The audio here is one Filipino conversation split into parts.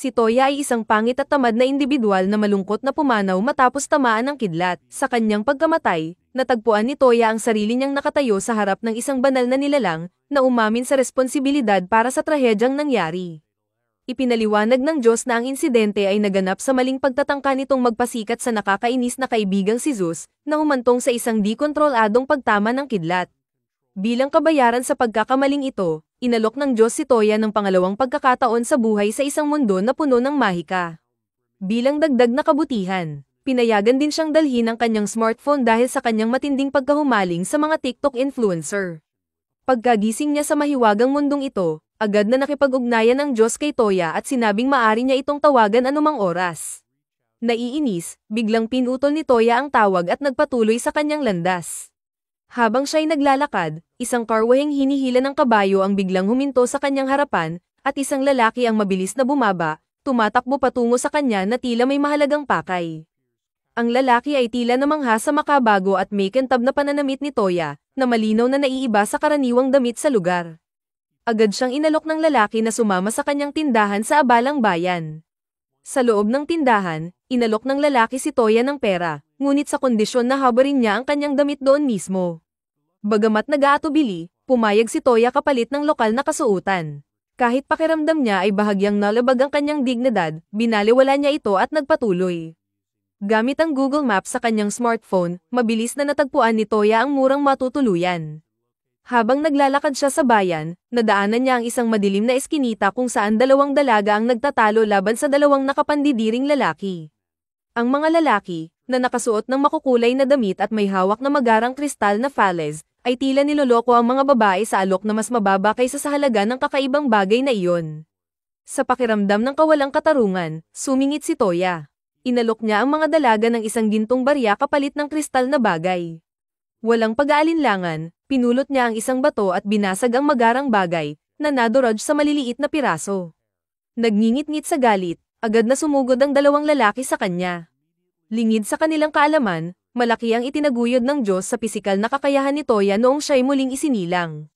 Si Toya ay isang pangit at tamad na individual na malungkot na pumanaw matapos tamaan ng kidlat. Sa kanyang pagkamatay, natagpuan ni Toya ang sarili niyang nakatayo sa harap ng isang banal na nilalang, na umamin sa responsibilidad para sa trahedyang nangyari. Ipinaliwanag ng Diyos na ang insidente ay naganap sa maling pagtatangka nitong magpasikat sa nakakainis na kaibigang si Zeus, na humantong sa isang di-kontroladong pagtama ng kidlat. Bilang kabayaran sa pagkakamaling ito, inalok ng Diyos si Toya ng pangalawang pagkakataon sa buhay sa isang mundo na puno ng mahika. Bilang dagdag na kabutihan, pinayagan din siyang dalhin ang kanyang smartphone dahil sa kanyang matinding pagkahumaling sa mga TikTok influencer. Pagkagising niya sa mahiwagang mundong ito, agad na nakipag-ugnayan ang Diyos kay Toya at sinabing maaari niya itong tawagan anumang oras. Naiinis, biglang pinutol ni Toya ang tawag at nagpatuloy sa kanyang landas. Habang siya'y naglalakad, isang karwaheng hinihila ng kabayo ang biglang huminto sa kanyang harapan, at isang lalaki ang mabilis na bumaba, tumatakbo patungo sa kanya na tila may mahalagang pakay. Ang lalaki ay tila namangha sa makabago at may kintab na pananamit ni Toya, na malinaw na naiiba sa karaniwang damit sa lugar. Agad siyang inalok ng lalaki na sumama sa kanyang tindahan sa abalang bayan. Sa loob ng tindahan, inalok ng lalaki si Toya ng pera, ngunit sa kondisyon na habarin niya ang kanyang damit doon mismo. Bagamat nag-aatubili, pumayag si Toya kapalit ng lokal na kasuotan. Kahit pakiramdam niya ay bahagyang nalabag ang kanyang dignidad, binaliwala niya ito at nagpatuloy. Gamit ang Google Maps sa kanyang smartphone, mabilis na natagpuan ni Toya ang murang matutuluyan. Habang naglalakad siya sa bayan, nadaanan niya ang isang madilim na eskinita kung saan dalawang dalaga ang nagtatalo laban sa dalawang nakapandidiring lalaki. Ang mga lalaki, na nakasuot ng makukulay na damit at may hawak na magarang kristal na phallus, ay tila niloloko ang mga babae sa alok na mas mababa kaysa sa halaga ng kakaibang bagay na iyon. Sa pakiramdam ng kawalang katarungan, sumingit si Toya. Inalok niya ang mga dalaga ng isang gintong barya kapalit ng kristal na bagay. Walang pag-aalinlangan, pinulot niya ang isang bato at binasag ang magarang bagay, na nadurog sa maliliit na piraso. Nagngingit-ngit sa galit, agad na sumugod ang dalawang lalaki sa kanya. Lingid sa kanilang kaalaman, malaki ang itinaguyod ng Diyos sa pisikal na kakayahan ni Toya noong siya'y muling isinilang.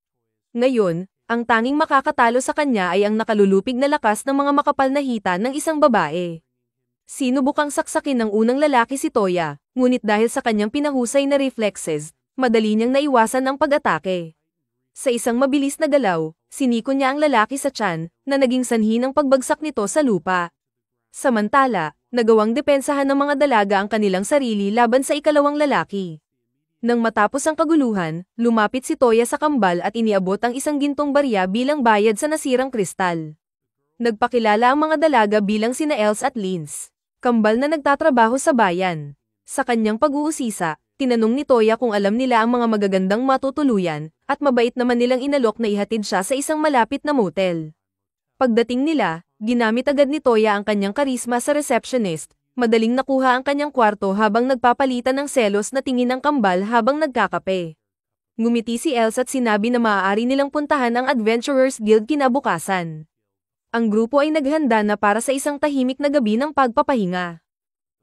Ngayon, ang tanging makakatalo sa kanya ay ang nakalulupig na lakas ng mga makapal na hita ng isang babae. Sinubukang saksakin ng unang lalaki si Toya, ngunit dahil sa kanyang pinahusay na reflexes, madali niyang naiwasan ang pag-atake. Sa isang mabilis na galaw, siniko niya ang lalaki sa tiyan, na naging sanhi ng pagbagsak nito sa lupa. Samantala, nagawang depensahan ng mga dalaga ang kanilang sarili laban sa ikalawang lalaki. Nang matapos ang kaguluhan, lumapit si Toya sa kambal at iniabot ang isang gintong barya bilang bayad sa nasirang kristal. Nagpakilala ang mga dalaga bilang sina Els at Lins, kambal na nagtatrabaho sa bayan. Sa kanyang pag-uusisa, tinanong ni Toya kung alam nila ang mga magagandang matutuluyan, at mabait naman nilang inalok na ihatid siya sa isang malapit na motel. Pagdating nila, ginamit agad ni Toya ang kanyang karisma sa receptionist, madaling nakuha ang kanyang kwarto habang nagpapalitan ng selos na tingin ng kambal habang nagkakape. Ngumiti si Els at sinabi na maaari nilang puntahan ang Adventurers Guild kinabukasan. Ang grupo ay naghanda na para sa isang tahimik na gabi ng pagpapahinga.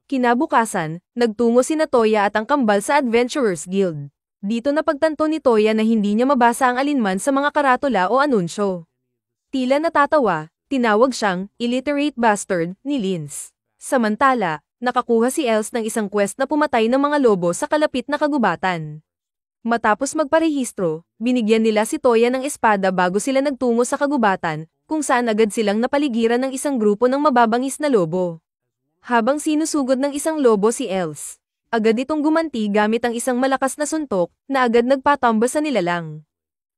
Kinabukasan, nagtungo sina Toya at ang kambal sa Adventurers Guild. Dito napagtanto ni Toya na hindi niya mabasa ang alinman sa mga karatula o anunsyo. Tila natatawa, tinawag siyang illiterate bastard ni Lins. Samantala, nakakuha si Els ng isang quest na pumatay ng mga lobo sa kalapit na kagubatan. Matapos magparehistro, binigyan nila si Toya ng espada bago sila nagtungo sa kagubatan, kung saan agad silang napaligiran ng isang grupo ng mababangis na lobo. Habang sinusugod ng isang lobo si Els, agad itong gumanti gamit ang isang malakas na suntok, na agad nagpatamba sa nilalang.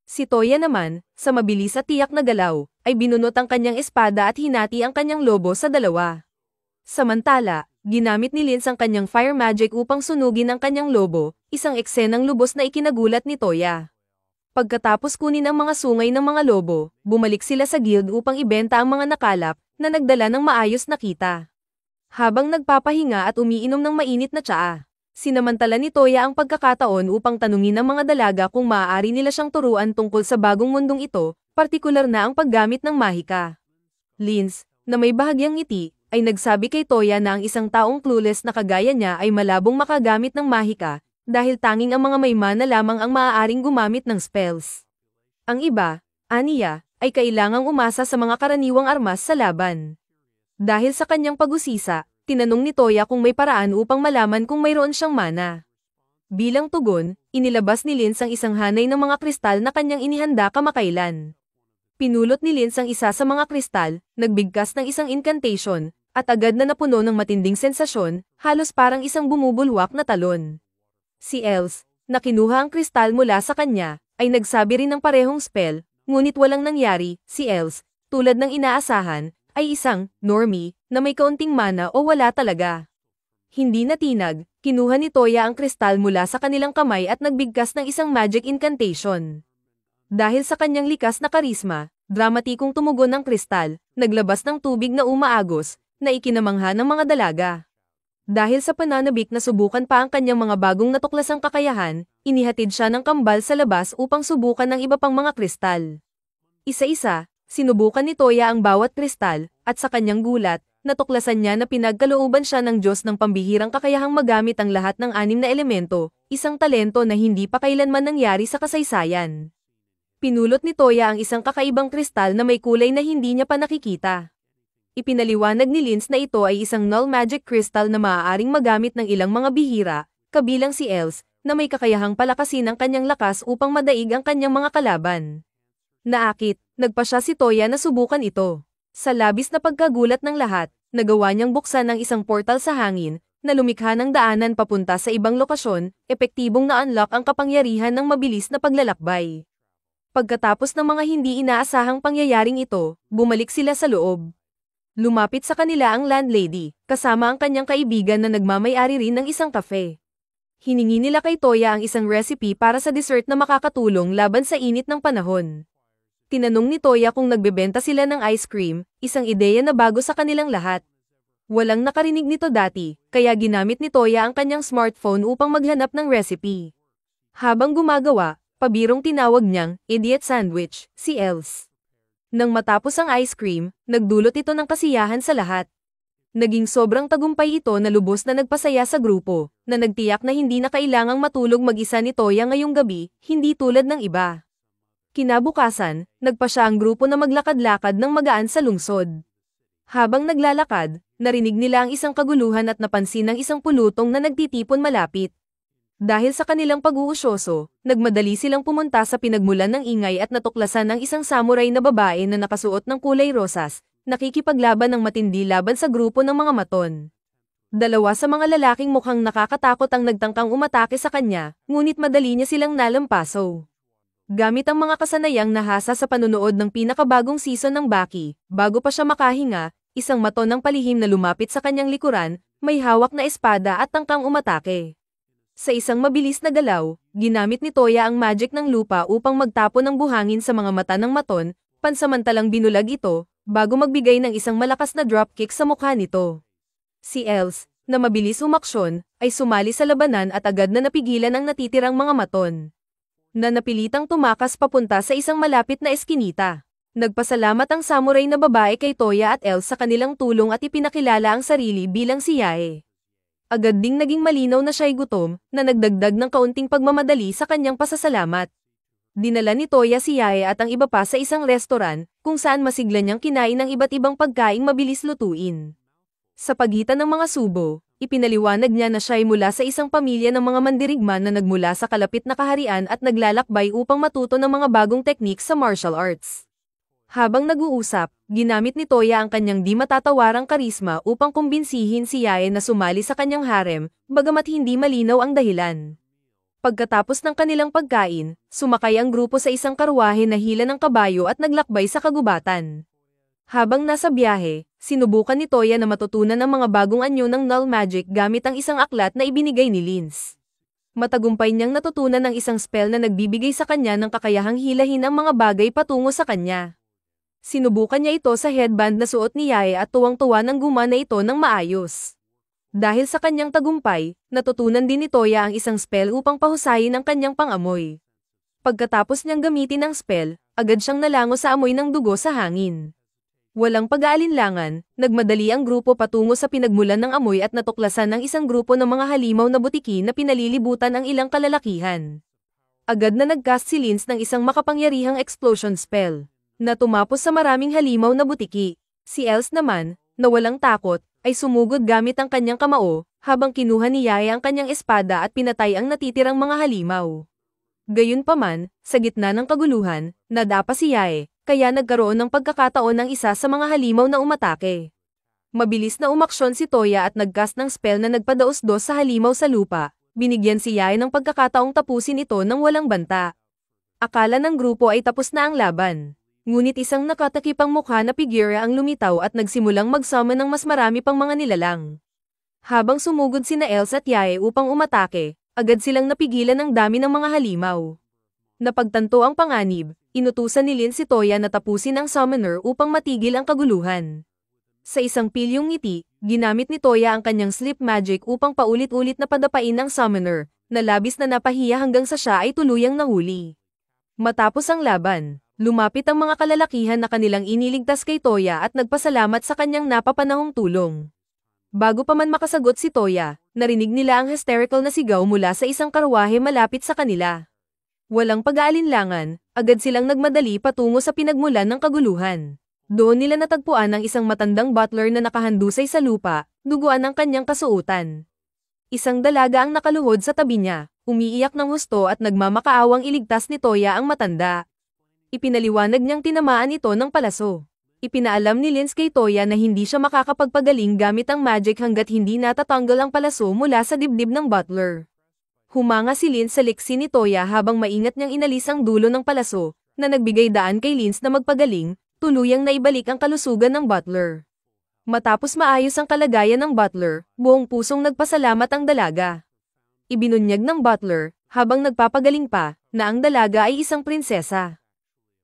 Si Toya naman, sa mabilis at tiyak na galaw, ay binunot ang kanyang espada at hinati ang kanyang lobo sa dalawa. Samantala, ginamit ni Lins ang kanyang fire magic upang sunugin ang kanyang lobo, isang eksenang lubos na ikinagulat ni Toya. Pagkatapos kunin ang mga sungay ng mga lobo, bumalik sila sa guild upang ibenta ang mga nakalap, na nagdala ng maayos na kita. Habang nagpapahinga at umiinom ng mainit na tsaa, sinamantala ni Toya ang pagkakataon upang tanungin ang mga dalaga kung maaari nila siyang turuan tungkol sa bagong mundong ito, partikular na ang paggamit ng mahika. Lins, na may bahagyang ngiti, ay nagsabi kay Toya na ang isang taong clueless na kagaya niya ay malabong makagamit ng mahika, dahil tanging ang mga may mana lamang ang maaaring gumamit ng spells. Ang iba, aniya, ay kailangang umasa sa mga karaniwang armas sa laban. Dahil sa kanyang pag-usisa, tinanong ni Toya kung may paraan upang malaman kung mayroon siyang mana. Bilang tugon, inilabas ni Linz ang isang hanay ng mga kristal na kanyang inihanda kamakailan. Pinulot ni Linz ang isa sa mga kristal, nagbigkas ng isang incantation, at agad na napuno ng matinding sensasyon, halos parang isang bumubulwak na talon. Si Els, na kinuha ang kristal mula sa kanya, ay nagsabi rin ng parehong spell, ngunit walang nangyari. Si Els, tulad ng inaasahan, ay isang normie na may kaunting mana o wala talaga. Hindi natinag, kinuha ni Toya ang kristal mula sa kanilang kamay at nagbigkas ng isang magic incantation. Dahil sa kanyang likas na karisma, dramatikong tumugon ang kristal, naglabas ng tubig na umaagos, na ikinamangha ng mga dalaga. Dahil sa pananabik na subukan pa ang kanyang mga bagong natuklasang kakayahan, inihatid siya ng kambal sa labas upang subukan ng iba pang mga kristal. Isa-isa, sinubukan ni Toya ang bawat kristal, at sa kanyang gulat, natuklasan niya na pinagkalooban siya ng Diyos ng pambihirang kakayahang magamit ang lahat ng 6 na elemento, isang talento na hindi pa kailanman nangyari sa kasaysayan. Pinulot ni Toya ang isang kakaibang kristal na may kulay na hindi niya pa nakikita. Ipinaliwanag ni Linz na ito ay isang null magic crystal na maaaring magamit ng ilang mga bihira, kabilang si Els, na may kakayahang palakasin ang kanyang lakas upang madaig ang kanyang mga kalaban. Naakit, nagpa siya si Toya na subukan ito. Sa labis na pagkagulat ng lahat, nagawa niyang buksan ang isang portal sa hangin, na lumikha ng daanan papunta sa ibang lokasyon, epektibong na-unlock ang kapangyarihan ng mabilis na paglalakbay. Pagkatapos ng mga hindi inaasahang pangyayaring ito, bumalik sila sa loob. Lumapit sa kanila ang landlady, kasama ang kanyang kaibigan na nagmamay-ari rin ng isang kafe. Hiningi nila kay Toya ang isang recipe para sa dessert na makakatulong laban sa init ng panahon. Tinanong ni Toya kung nagbebenta sila ng ice cream, isang ideya na bago sa kanilang lahat. Walang nakarinig nito dati, kaya ginamit ni Toya ang kanyang smartphone upang maghanap ng recipe. Habang gumagawa, pabirong tinawag niyang idiot sandwich, si Els. Nang matapos ang ice cream, nagdulot ito ng kasiyahan sa lahat. Naging sobrang tagumpay ito na lubos na nagpasaya sa grupo, na nagtiyak na hindi na kailangang matulog mag-isa ni Toya ngayong gabi, hindi tulad ng iba. Kinabukasan, nagpa siya ang grupo na maglakad-lakad ng magaan sa lungsod. Habang naglalakad, narinig nila ang isang kaguluhan at napansin ang isang pulutong na nagtitipon malapit. Dahil sa kanilang pag-uusyoso, nagmadali silang pumunta sa pinagmulan ng ingay at natuklasan ng isang samurai na babae na nakasuot ng kulay rosas, nakikipaglaban ng matindi laban sa grupo ng mga maton. Dalawa sa mga lalaking mukhang nakakatakot ang nagtangkang umatake sa kanya, ngunit madali niya silang nalampaso. Gamit ang mga kasanayang nahasa sa panunood ng pinakabagong season ng Baki, bago pa siya makahinga, isang maton ng palihim na lumapit sa kanyang likuran, may hawak na espada at tangkang umatake. Sa isang mabilis na galaw, ginamit ni Toya ang magic ng lupa upang magtapon ng buhangin sa mga mata ng maton, pansamantalang binulag ito, bago magbigay ng isang malakas na dropkick sa mukha nito. Si Els, na mabilis umaksyon, ay sumali sa labanan at agad na napigilan ang natitirang mga maton. Na napilitang tumakas papunta sa isang malapit na eskinita. Nagpasalamat ang samurai na babae kay Toya at Els sa kanilang tulong at ipinakilala ang sarili bilang si Yae. Agad ding naging malinaw na siya'y gutom, na nagdagdag ng kaunting pagmamadali sa kanyang pasasalamat. Dinala ni Toya si Yae at ang iba pa sa isang restoran, kung saan masigla niyang kinain ng iba't ibang pagkaing mabilis lutuin. Sa pagitan ng mga subo, ipinaliwanag niya na siya ay mula sa isang pamilya ng mga mandirigma na nagmula sa kalapit na kaharian at naglalakbay upang matuto ng mga bagong teknik sa martial arts. Habang nag-uusap, ginamit ni Toya ang kanyang di matatawarang karisma upang kumbinsihin si Yae na sumali sa kanyang harem, bagamat hindi malinaw ang dahilan. Pagkatapos ng kanilang pagkain, sumakay ang grupo sa isang karwahe na hila ng kabayo at naglakbay sa kagubatan. Habang nasa biyahe, sinubukan ni Toya na matutunan ang mga bagong anyo ng null magic gamit ang isang aklat na ibinigay ni Linz. Matagumpay niyang natutunan ang isang spell na nagbibigay sa kanya ng kakayahang hilahin ang mga bagay patungo sa kanya. Sinubukan niya ito sa headband na suot ni Yae at tuwang-tuwa nang gumana ito ng maayos. Dahil sa kanyang tagumpay, natutunan din ni Toya ang isang spell upang pahusayin ang kanyang pangamoy. Pagkatapos niyang gamitin ang spell, agad siyang nalango sa amoy ng dugo sa hangin. Walang pag-aalinlangan, nagmadali ang grupo patungo sa pinagmulan ng amoy at natuklasan ng isang grupo ng mga halimaw na butiki na pinalilibutan ang ilang kalalakihan. Agad na nag-cast si Linz ng isang makapangyarihang explosion spell, na tumapos sa maraming halimaw na butiki. Si Els naman, na walang takot, ay sumugod gamit ang kanyang kamao, habang kinuha ni Yae ang kanyang espada at pinatay ang natitirang mga halimaw. Gayunpaman, sa gitna ng kaguluhan, nadapa si Yae, kaya nagkaroon ng pagkakataon ng isa sa mga halimaw na umatake. Mabilis na umaksyon si Toya at nagcast ng spell na nagpadaos-dos sa halimaw sa lupa, binigyan si Yae ng pagkakataong tapusin ito ng walang banta. Akala ng grupo ay tapos na ang laban. Ngunit isang nakatakipang mukha na figura ang lumitaw at nagsimulang mag-summon ng mas marami pang mga nilalang. Habang sumugod sina Els at Yae upang umatake, agad silang napigilan ng dami ng mga halimaw. Napagtanto ang panganib, inutusan ni Lin si Toya na tapusin ang summoner upang matigil ang kaguluhan. Sa isang pilyong ngiti, ginamit ni Toya ang kanyang sleep magic upang paulit-ulit na padapain ang summoner, na labis na napahiya hanggang sa siya ay tuluyang nahuli. Matapos ang laban, lumapit ang mga kalalakihan na kanilang iniligtas kay Toya at nagpasalamat sa kanyang napapanahong tulong. Bago pa man makasagot si Toya, narinig nila ang hysterical na sigaw mula sa isang karwahe malapit sa kanila. Walang pag-aalinlangan, agad silang nagmadali patungo sa pinagmulan ng kaguluhan. Doon nila natagpuan ang isang matandang butler na nakahandusay sa lupa, duguan ang kanyang kasuotan. Isang dalaga ang nakaluhod sa tabi niya, umiiyak ng husto at nagmamakaawang iligtas ni Toya ang matanda. Ipinaliwanag niyang tinamaan ito ng palaso. Ipinaalam ni Lin kay Toya na hindi siya makakapagpagaling gamit ang magic hanggat hindi natatanggal ang palaso mula sa dibdib ng butler. Humanga si Lin sa liksi ni Toya habang maingat niyang inalis ang dulo ng palaso, na nagbigay daan kay Lin na magpagaling, tuluyang naibalik ang kalusugan ng butler. Matapos maayos ang kalagayan ng butler, buong pusong nagpasalamat ang dalaga. Ibinunyag ng butler, habang nagpapagaling pa, na ang dalaga ay isang prinsesa.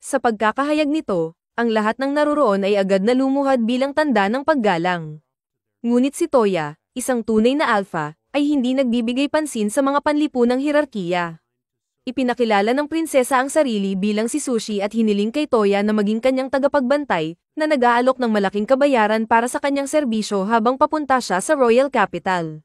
Sa pagkakahayag nito, ang lahat ng naroroon ay agad na lumuhad bilang tanda ng paggalang. Ngunit si Toya, isang tunay na alpha, ay hindi nagbibigay pansin sa mga panlipunang hirarkiya. Ipinakilala ng prinsesa ang sarili bilang si Sushi at hiniling kay Toya na maging kanyang tagapagbantay, na nag-aalok ng malaking kabayaran para sa kanyang serbisyo habang papunta siya sa Royal Capital.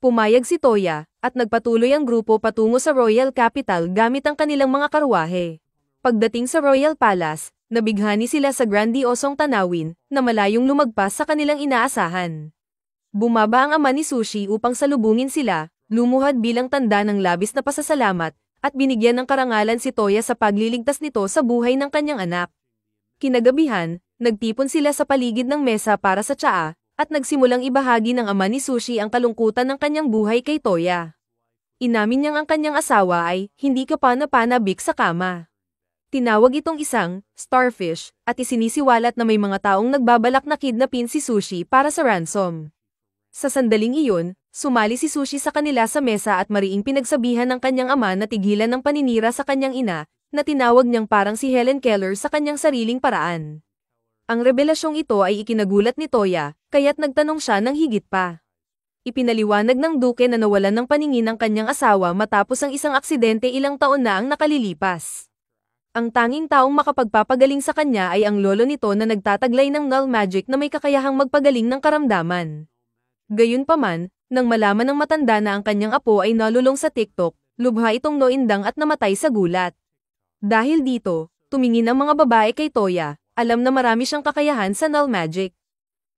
Pumayag si Toya, at nagpatuloy ang grupo patungo sa Royal Capital gamit ang kanilang mga karwahe. Pagdating sa Royal Palace, nabighani sila sa grandiosong tanawin, na malayong lumagpas sa kanilang inaasahan. Bumaba ang ama ni Sushi upang salubungin sila, lumuhad bilang tanda ng labis na pasasalamat, at binigyan ng karangalan si Toya sa pagliligtas nito sa buhay ng kanyang anak. Kinagabihan, nagtipon sila sa paligid ng mesa para sa tsaa, at nagsimulang ibahagi ng ama ni Sushi ang kalungkutan ng kanyang buhay kay Toya. Inamin niyang ang kanyang asawa ay hindi kapana-panabik sa kama. Tinawag itong isang starfish, at isinisiwalat na may mga taong nagbabalak na kidnapin si Sushi para sa ransom. Sa sandaling iyon, sumali si Sushi sa kanila sa mesa at mariing pinagsabihan ng kanyang ama na tigilan ng paninira sa kanyang ina, na tinawag niyang parang si Helen Keller sa kanyang sariling paraan. Ang revelasyong ito ay ikinagulat ni Toya, kaya't nagtanong siya ng higit pa. Ipinaliwanag ng duke na nawalan ng paningin ang kanyang asawa matapos ang isang aksidente ilang taon na ang nakalilipas. Ang tanging taong makapagpapagaling sa kanya ay ang lolo nito na nagtataglay ng null magic na may kakayahang magpagaling ng karamdaman. Gayunpaman, nang malaman ng matanda na ang kanyang apo ay nalulong sa TikTok, lubha itong noindang at namatay sa gulat. Dahil dito, tumingin ang mga babae kay Toya, alam na marami siyang kakayahan sa null magic.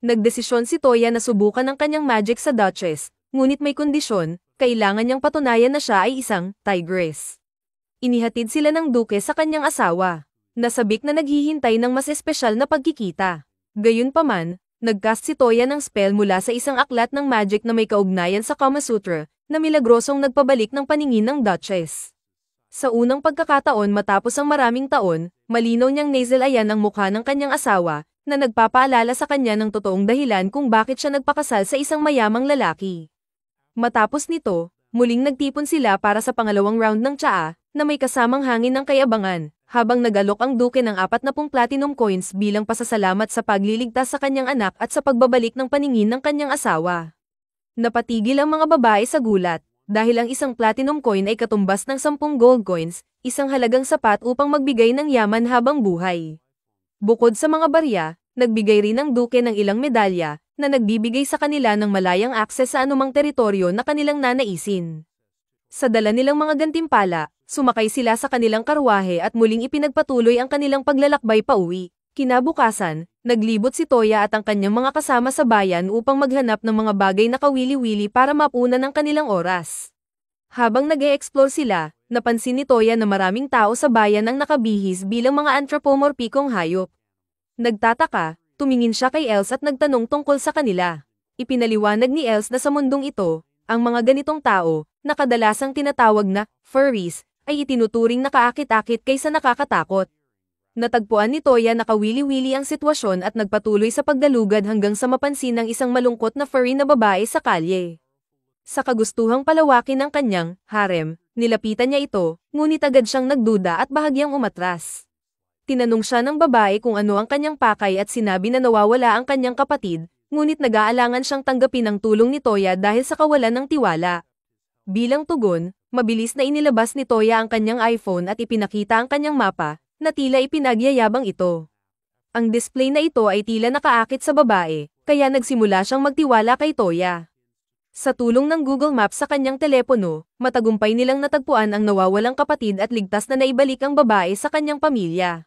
Nagdesisyon si Toya na subukan ang kanyang magic sa Duchess, ngunit may kondisyon, kailangan niyang patunayan na siya ay isang tigress. Inihatid sila ng duke sa kanyang asawa, nasabik na naghihintay ng mas espesyal na pagkikita. Gayunpaman, nagcast si Toya ng spell mula sa isang aklat ng magic na may kaugnayan sa Kama Sutra, na milagrosong nagpabalik ng paningin ng Duchess. Sa unang pagkakataon matapos ang maraming taon, malinaw niyang nasalayan ang mukha ng kanyang asawa, na nagpapaalala sa kanya ng totoong dahilan kung bakit siya nagpakasal sa isang mayamang lalaki. Matapos nito, muling nagtipon sila para sa pangalawang round ng tsaa, na may kasamang hangin ng kayabangan, habang nag-alok ang duke ng 40 platinum coins bilang pasasalamat sa pagliligtas sa kanyang anak at sa pagbabalik ng paningin ng kanyang asawa. Napatigil ang mga babae sa gulat, dahil ang isang platinum coin ay katumbas ng 10 gold coins, isang halagang sapat upang magbigay ng yaman habang buhay. Bukod sa mga barya, nagbigay rin ang duke ng ilang medalya, na nagbibigay sa kanila ng malayang akses sa anumang teritoryo na kanilang nanaisin. Sa dala nilang mga gantimpala, sumakay sila sa kanilang karwahe at muling ipinagpatuloy ang kanilang paglalakbay pauwi. Kinabukasan, Naglibot si Toya at ang kanyang mga kasama sa bayan upang maghanap ng mga bagay na kawili-wili para mapunan ang kanilang oras. Habang nag-e-explore sila, napansin ni Toya na maraming tao sa bayan ang nakabihis bilang mga anthropomorphicong hayop. Nagtataka, tumingin siya kay Els at nagtanong tungkol sa kanila. Ipinaliwanag ni Els na sa mundong ito, ang mga ganitong tao, na kadalasang tinatawag na furries, ay itinuturing na kaakit-akit kaysa nakakatakot. Natagpuan ni Toya na kawili-wili ang sitwasyon at nagpatuloy sa pagdalugad hanggang sa mapansin ang isang malungkot na furry na babae sa kalye. Sa kagustuhang palawakin ng kanyang harem, nilapitan niya ito, ngunit agad siyang nagduda at bahagyang umatras. Tinanong siya ng babae kung ano ang kanyang pakay at sinabi na nawawala ang kanyang kapatid, ngunit nag-aalangan siyang tanggapin ang tulong ni Toya dahil sa kawalan ng tiwala. Bilang tugon, mabilis na inilabas ni Toya ang kanyang iPhone at ipinakita ang kanyang mapa, na tila ipinagyayabang ito. Ang display na ito ay tila nakaakit sa babae, kaya nagsimula siyang magtiwala kay Toya. Sa tulong ng Google Maps sa kanyang telepono, matagumpay nilang natagpuan ang nawawalang kapatid at ligtas na naibalik ang babae sa kanyang pamilya.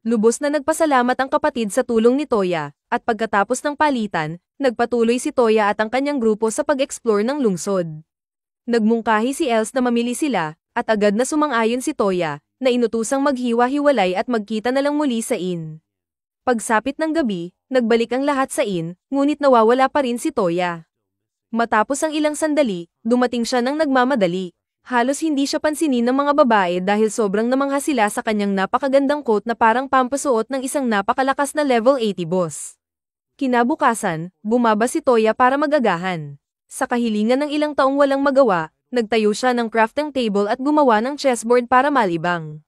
Lubos na nagpasalamat ang kapatid sa tulong ni Toya, at pagkatapos ng palitan, nagpatuloy si Toya at ang kanyang grupo sa pag-explore ng lungsod. Nagmungkahi si Els na mamili sila, at agad na sumang-ayon si Toya, na inutusang maghiwa-hiwalay at magkita na lang muli sa inn. Pagsapit ng gabi, nagbalik ang lahat sa inn, ngunit nawawala pa rin si Toya. Matapos ang ilang sandali, dumating siya ng nagmamadali. Halos hindi siya pansinin ng mga babae dahil sobrang namangha sila sa kanyang napakagandang coat na parang pampasuot ng isang napakalakas na level 80 boss. Kinabukasan, bumaba si Toya para magagahan. Sa kahilingan ng ilang taong walang magawa, nagtayo siya ng crafting table at gumawa ng chessboard para malibang.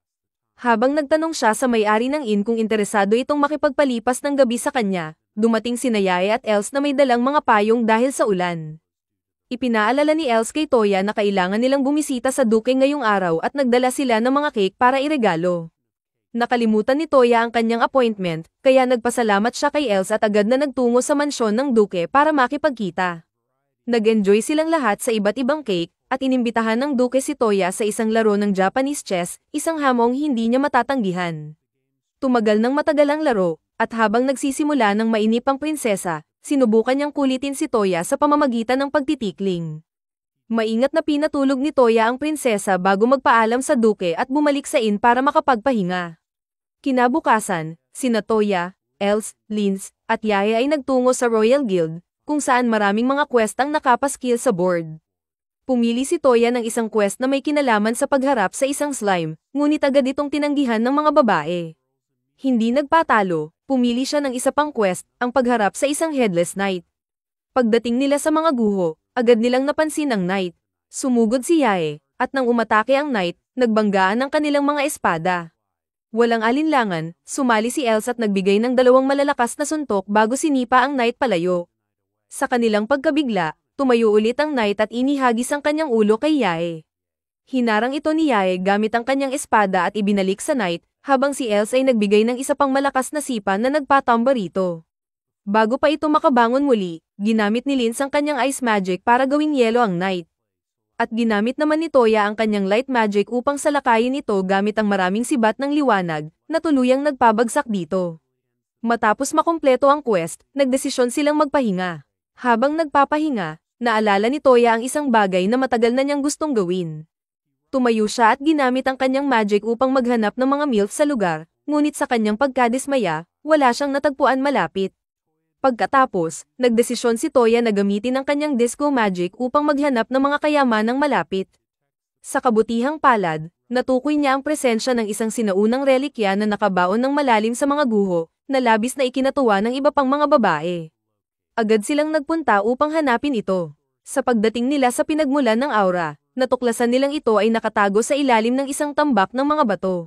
Habang nagtanong siya sa may-ari ng inn kung interesado itong makipagpalipas ng gabi sa kanya, dumating sina Yae at Els na may dalang mga payong dahil sa ulan. Ipinaalala ni Els kay Toya na kailangan nilang bumisita sa duke ngayong araw at nagdala sila ng mga cake para iregalo. Nakalimutan ni Toya ang kanyang appointment, kaya nagpasalamat siya kay Els at agad na nagtungo sa mansyon ng duke para makipagkita. Nag-enjoy silang lahat sa iba't ibang cake, at inimbitahan ng duke si Toya sa isang laro ng Japanese chess, isang hamong hindi niya matatanggihan. Tumagal ng matagal ang laro, at habang nagsisimula ng mainip ang prinsesa, sinubukan niyang kulitin si Toya sa pamamagitan ng pagtitikling. Maingat na pinatulog ni Toya ang prinsesa bago magpaalam sa duke at bumalik sa inn para makapagpahinga. Kinabukasan, sina Toya, Els, Linz, at Yae ay nagtungo sa Royal Guild, kung saan maraming mga quest ang nakapaskil sa board. Pumili si Toya ng isang quest na may kinalaman sa pagharap sa isang slime, ngunit agad itong tinanggihan ng mga babae. Hindi nagpatalo, pumili siya ng isa pang quest, ang pagharap sa isang headless knight. Pagdating nila sa mga guho, agad nilang napansin ang knight. Sumugod si Yae, at nang umatake ang knight, nagbanggaan ang kanilang mga espada. Walang alinlangan, sumali si Els at nagbigay ng 2 malalakas na suntok bago sinipa ang knight palayo. Sa kanilang pagkabigla, tumayo ulit ang knight at inihagis ang kanyang ulo kay Yae. Hinarang ito ni Yae gamit ang kanyang espada at ibinalik sa knight, habang si Els ay nagbigay ng isa pang malakas na sipa na nagpatamba rito. Bago pa ito makabangon muli, ginamit ni Linz ang kanyang ice magic para gawing yelo ang knight. At ginamit naman ni Toya ang kanyang light magic upang salakayin ito gamit ang maraming sibat ng liwanag, na tuluyang nagpabagsak dito. Matapos makumpleto ang quest, nagdesisyon silang magpahinga. Habang nagpapahinga, naalala ni Toya ang isang bagay na matagal na niyang gustong gawin. Tumayo siya at ginamit ang kanyang magic upang maghanap ng mga MILF sa lugar, ngunit sa kanyang pagkadismaya, wala siyang natagpuan malapit. Pagkatapos, nagdesisyon si Toya na gamitin ang kanyang disco magic upang maghanap ng mga kayamanang malapit. Sa kabutihang palad, natukoy niya ang presensya ng isang sinaunang relikya na nakabaon ng malalim sa mga guho, na labis na ikinatuwa ng iba pang mga babae. Agad silang nagpunta upang hanapin ito. Sa pagdating nila sa pinagmulan ng aura, natuklasan nilang ito ay nakatago sa ilalim ng isang tambak ng mga bato.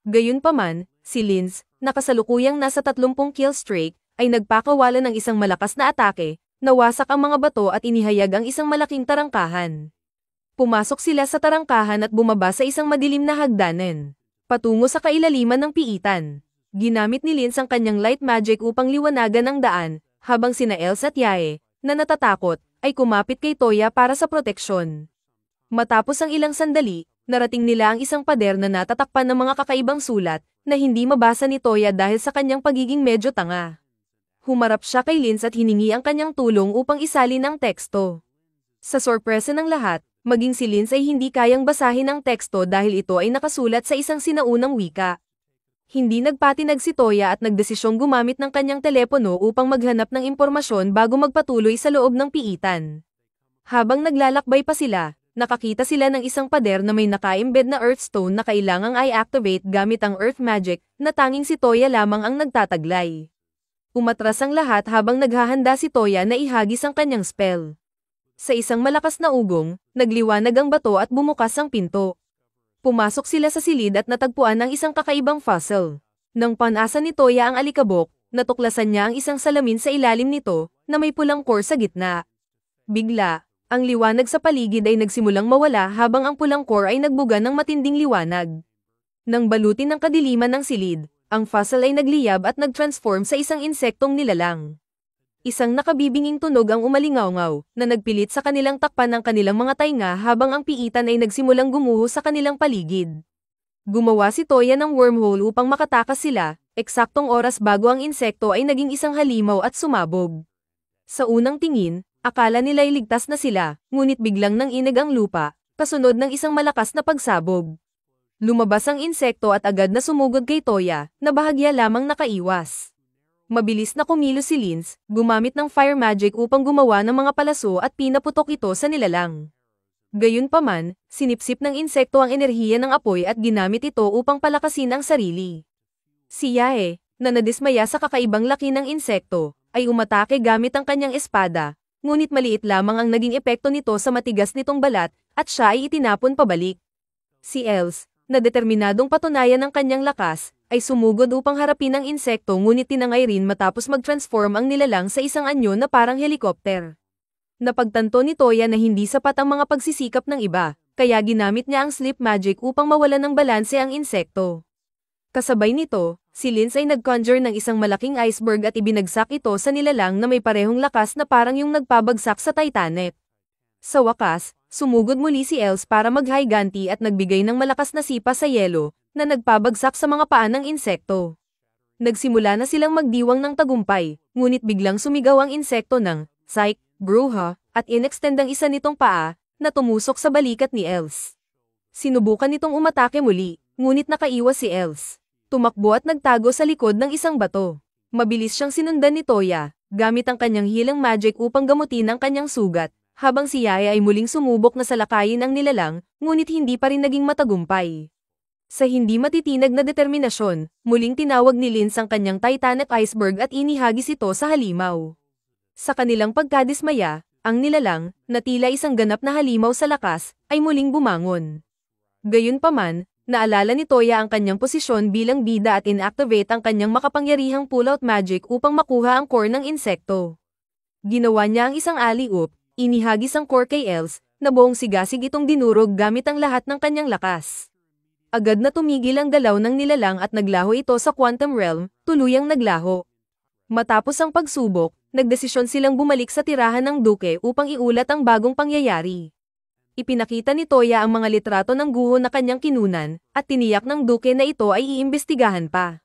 Gayunpaman, si Linz, na kasalukuyang nasa 30 kill streak, ay nagpakawala ng isang malakas na atake, nawasak ang mga bato at inihayag ang isang malaking tarangkahan. Pumasok sila sa tarangkahan at bumaba sa isang madilim na hagdanan, patungo sa kailaliman ng piitan. Ginamit ni Linz ang kanyang light magic upang liwanagan ang daan, habang sina Els at Yae, na natatakot, ay kumapit kay Toya para sa proteksyon. Matapos ang ilang sandali, narating nila ang isang pader na natatakpan ng mga kakaibang sulat, na hindi mabasa ni Toya dahil sa kanyang pagiging medyo tanga. Humarap siya kay Linz at hiningi ang kanyang tulong upang isalin ang teksto. Sa sorpresa ng lahat, maging si Linz ay hindi kayang basahin ang teksto dahil ito ay nakasulat sa isang sinaunang wika. Hindi nagpatinag si Toya at nagdesisyong gumamit ng kanyang telepono upang maghanap ng impormasyon bago magpatuloy sa loob ng piitan. Habang naglalakbay pa sila, nakakita sila ng isang pader na may naka-embed na Earthstone na kailangang i-activate gamit ang Earth Magic na tanging si Toya lamang ang nagtataglay. Umatras ang lahat habang naghahanda si Toya na ihagis ang kanyang spell. Sa isang malakas na ugong, nagliwanag ang bato at bumukas ang pinto. Pumasok sila sa silid at natagpuan ang isang kakaibang fossil. Nang panasa ni Toya ang alikabok, natuklasan niya ang isang salamin sa ilalim nito na may pulang core sa gitna. Bigla, ang liwanag sa paligid ay nagsimulang mawala habang ang pulang core ay nagbuga ng matinding liwanag. Nang balutin ng kadiliman ng silid, ang fossil ay nagliyab at nag-transform sa isang insektong nilalang. Isang nakabibinging tunog ang umalingaw-ngaw na nagpilit sa kanilang takpan ng kanilang mga tainga habang ang piitan ay nagsimulang gumuho sa kanilang paligid. Gumawa si Toya ng wormhole upang makatakas sila, eksaktong oras bago ang insekto ay naging isang halimaw at sumabog. Sa unang tingin, akala nila'y ligtas na sila, ngunit biglang nanginig ang lupa, kasunod ng isang malakas na pagsabog. Lumabas ang insekto at agad na sumugod kay Toya, na bahagya lamang nakaiwas. Mabilis na kumilos si Linz, gumamit ng fire magic upang gumawa ng mga palaso at pinaputok ito sa nilalang. Gayunpaman, sinipsip ng insekto ang enerhiya ng apoy at ginamit ito upang palakasin ang sarili. Si Yae, na nadismaya sa kakaibang laki ng insekto, ay umatake gamit ang kanyang espada, ngunit maliit lamang ang naging epekto nito sa matigas nitong balat, at siya ay itinapon pabalik. Si Els, na determinadong patunayan ng kanyang lakas, ay sumugod upang harapin ang insekto ngunit tinangay rin matapos mag-transform ang nilalang sa isang anyo na parang helikopter. Napagtanto ni Toya na hindi sapat ang mga pagsisikap ng iba, kaya ginamit niya ang sleep magic upang mawalan ng balanse ang insekto. Kasabay nito, si Linz ay nag-conjure ng isang malaking iceberg at ibinagsak ito sa nilalang na may parehong lakas na parang yung nagpabagsak sa Titanic. Sa wakas, sumugod muli si Els para maghiganti at nagbigay ng malakas na sipa sa yelo, na nagpabagsak sa mga paa ng insekto. Nagsimula na silang magdiwang ng tagumpay, ngunit biglang sumigaw ang insekto ng, "Psych, bruha," at inextend ang isa nitong paa, na tumusok sa balikat ni Els. Sinubukan nitong umatake muli, ngunit nakaiwas si Els. Tumakbo at nagtago sa likod ng isang bato. Mabilis siyang sinundan ni Toya, gamit ang kanyang healing magic upang gamutin ang kanyang sugat, habang si Yaya ay muling sumubok na salakayin ang nilalang, ngunit hindi pa rin naging matagumpay. Sa hindi matitinag na determinasyon, muling tinawag ni Linz ang kanyang Titanic iceberg at inihagis ito sa halimaw. Sa kanilang pagkadismaya, ang nilalang, na tila isang ganap na halimaw sa lakas, ay muling bumangon. Gayunpaman, naalala ni Toya ang kanyang posisyon bilang bida at inactivate ang kanyang makapangyarihang pull-out magic upang makuha ang core ng insekto. Ginawa niya ang isang alley-oop, inihagis ang core kay Els, na buong sigasig itong dinurog gamit ang lahat ng kanyang lakas. Agad na tumigil ang galaw ng nilalang at naglaho ito sa quantum realm, tuluyang naglaho. Matapos ang pagsubok, nagdesisyon silang bumalik sa tirahan ng Duke upang iulat ang bagong pangyayari. Ipinakita ni Toya ang mga litrato ng guho na kanyang kinunan, at tiniyak ng Duke na ito ay iimbestigahan pa.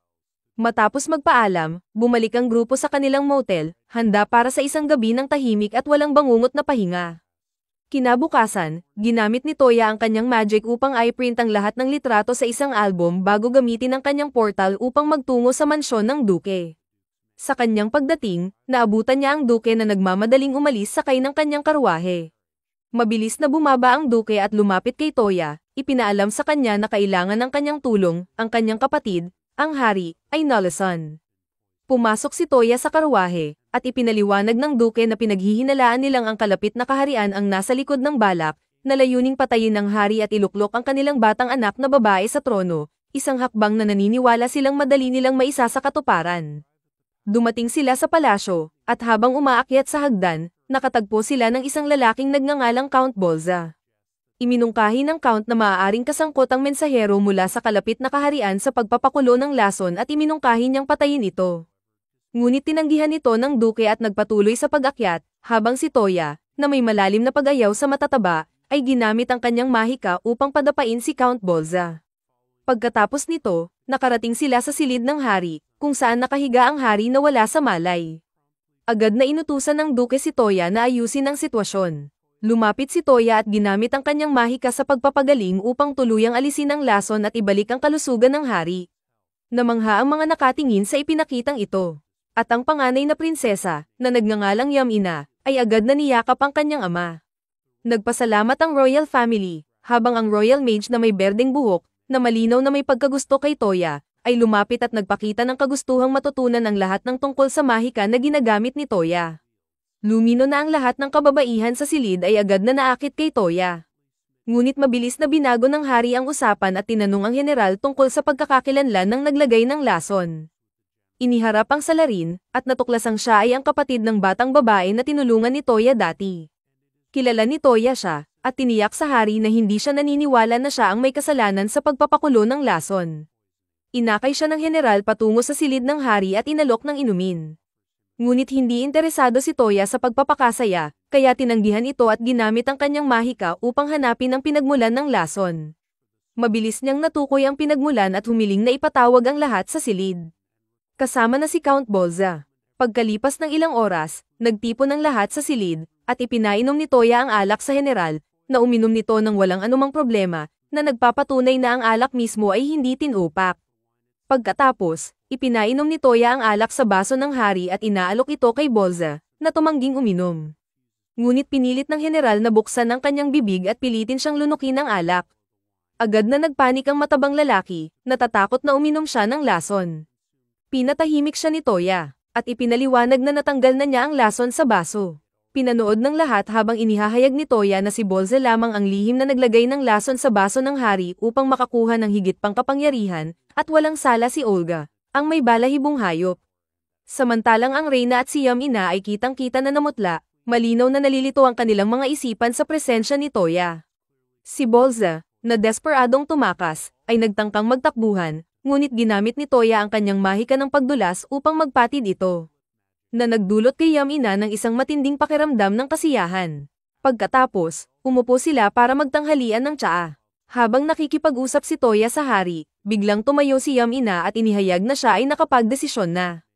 Matapos magpaalam, bumalik ang grupo sa kanilang motel, handa para sa isang gabi ng tahimik at walang bangungot na pahinga. Kinabukasan, ginamit ni Toya ang kanyang magic upang i-print ang lahat ng litrato sa isang album bago gamitin ang kanyang portal upang magtungo sa mansyon ng Duke. Sa kanyang pagdating, naabutan niya ang Duke na nagmamadaling umalis sakay ng kanyang karwahe. Mabilis na bumaba ang Duke at lumapit kay Toya, ipinaalam sa kanya na kailangan ng kanyang tulong, ang kanyang kapatid, ang hari, ay Nolason. Pumasok si Toya sa karwahe, at ipinaliwanag ng Duke na pinaghihinalaan nilang ang kalapit na kaharian ang nasa likod ng balak, na layuning patayin ng hari at iluklok ang kanilang batang anak na babae sa trono, isang hakbang na naniniwala silang madali nilang maisa sa katuparan. Dumating sila sa palasyo, at habang umaakyat sa hagdan, nakatagpo sila ng isang lalaking nagngangalang Count Bolza. Iminungkahi ng Count na maaaring kasangkot ang mensahero mula sa kalapit na kaharian sa pagpapakulo ng lason at iminungkahi niyang patayin ito. Ngunit tinanggihan ito ng Duke at nagpatuloy sa pag-akyat, habang si Toya, na may malalim na pag-ayaw sa matataba, ay ginamit ang kanyang mahika upang padapain si Count Bolza. Pagkatapos nito, nakarating sila sa silid ng hari, kung saan nakahiga ang hari na wala sa malay. Agad na inutusan ng Duke si Toya na ayusin ang sitwasyon. Lumapit si Toya at ginamit ang kanyang mahika sa pagpapagaling upang tuluyang alisin ang lason at ibalik ang kalusugan ng hari. Namangha ang mga nakatingin sa ipinakitang ito. At ang panganay na prinsesa, na nagngangalang Yamina, ay agad na niyakap ang kanyang ama. Nagpasalamat ang royal family, habang ang royal mage na may berdeng buhok, na malinaw na may pagkagusto kay Toya, ay lumapit at nagpakita ng kagustuhang matutunan ang lahat ng tungkol sa mahika na ginagamit ni Toya. Lumino na ang lahat ng kababaihan sa silid ay agad na naakit kay Toya. Ngunit mabilis na binago ng hari ang usapan at tinanong ang general tungkol sa pagkakakilanlan ng naglagay ng lason. Iniharap ang salarin, at natuklasang siya ay ang kapatid ng batang babae na tinulungan ni Toya dati. Kilala ni Toya siya, at tiniyak sa hari na hindi siya naniniwala na siya ang may kasalanan sa pagpapakulo ng lason. Inakay siya ng general patungo sa silid ng hari at inalok ng inumin. Ngunit hindi interesado si Toya sa pagpapakasaya, kaya tinanggihan ito at ginamit ang kanyang mahika upang hanapin ang pinagmulan ng lason. Mabilis niyang natukoy ang pinagmulan at humiling na ipatawag ang lahat sa silid. Kasama na si Count Bolza. Pagkalipas ng ilang oras, nagtipon ang lahat sa silid, at ipinainom ni Toya ang alak sa general, na uminom nito ng walang anumang problema, na nagpapatunay na ang alak mismo ay hindi tinupak. Pagkatapos, ipinainom ni Toya ang alak sa baso ng hari at inaalok ito kay Bolza, na tumangging uminom. Ngunit pinilit ng general na buksan ang kanyang bibig at pilitin siyang lunukin ang alak. Agad na nagpanik ang matabang lalaki, natatakot na uminom siya ng lason. Pinatahimik siya ni Toya, at ipinaliwanag na natanggal na niya ang lason sa baso. Pinanood ng lahat habang inihahayag ni Toya na si Bolza lamang ang lihim na naglagay ng lason sa baso ng hari upang makakuha ng higit pang kapangyarihan, at walang sala si Olga, ang may balahibong hayop. Samantalang ang reyna at si Yamina ay kitang-kita na namutla, malinaw na nalilito ang kanilang mga isipan sa presensya ni Toya. Si Bolza, na desperadong tumakas, ay nagtangkang magtakbuhan, ngunit ginamit ni Toya ang kanyang mahika ng pagdulas upang magpatid ito, na nagdulot kay Yamina ng isang matinding pakiramdam ng kasiyahan. Pagkatapos, umupo sila para magtanghalian ng tsaa. Habang nakikipag-usap si Toya sa hari, biglang tumayo si Yamina at inihayag na siya ay nakapagdesisyon na.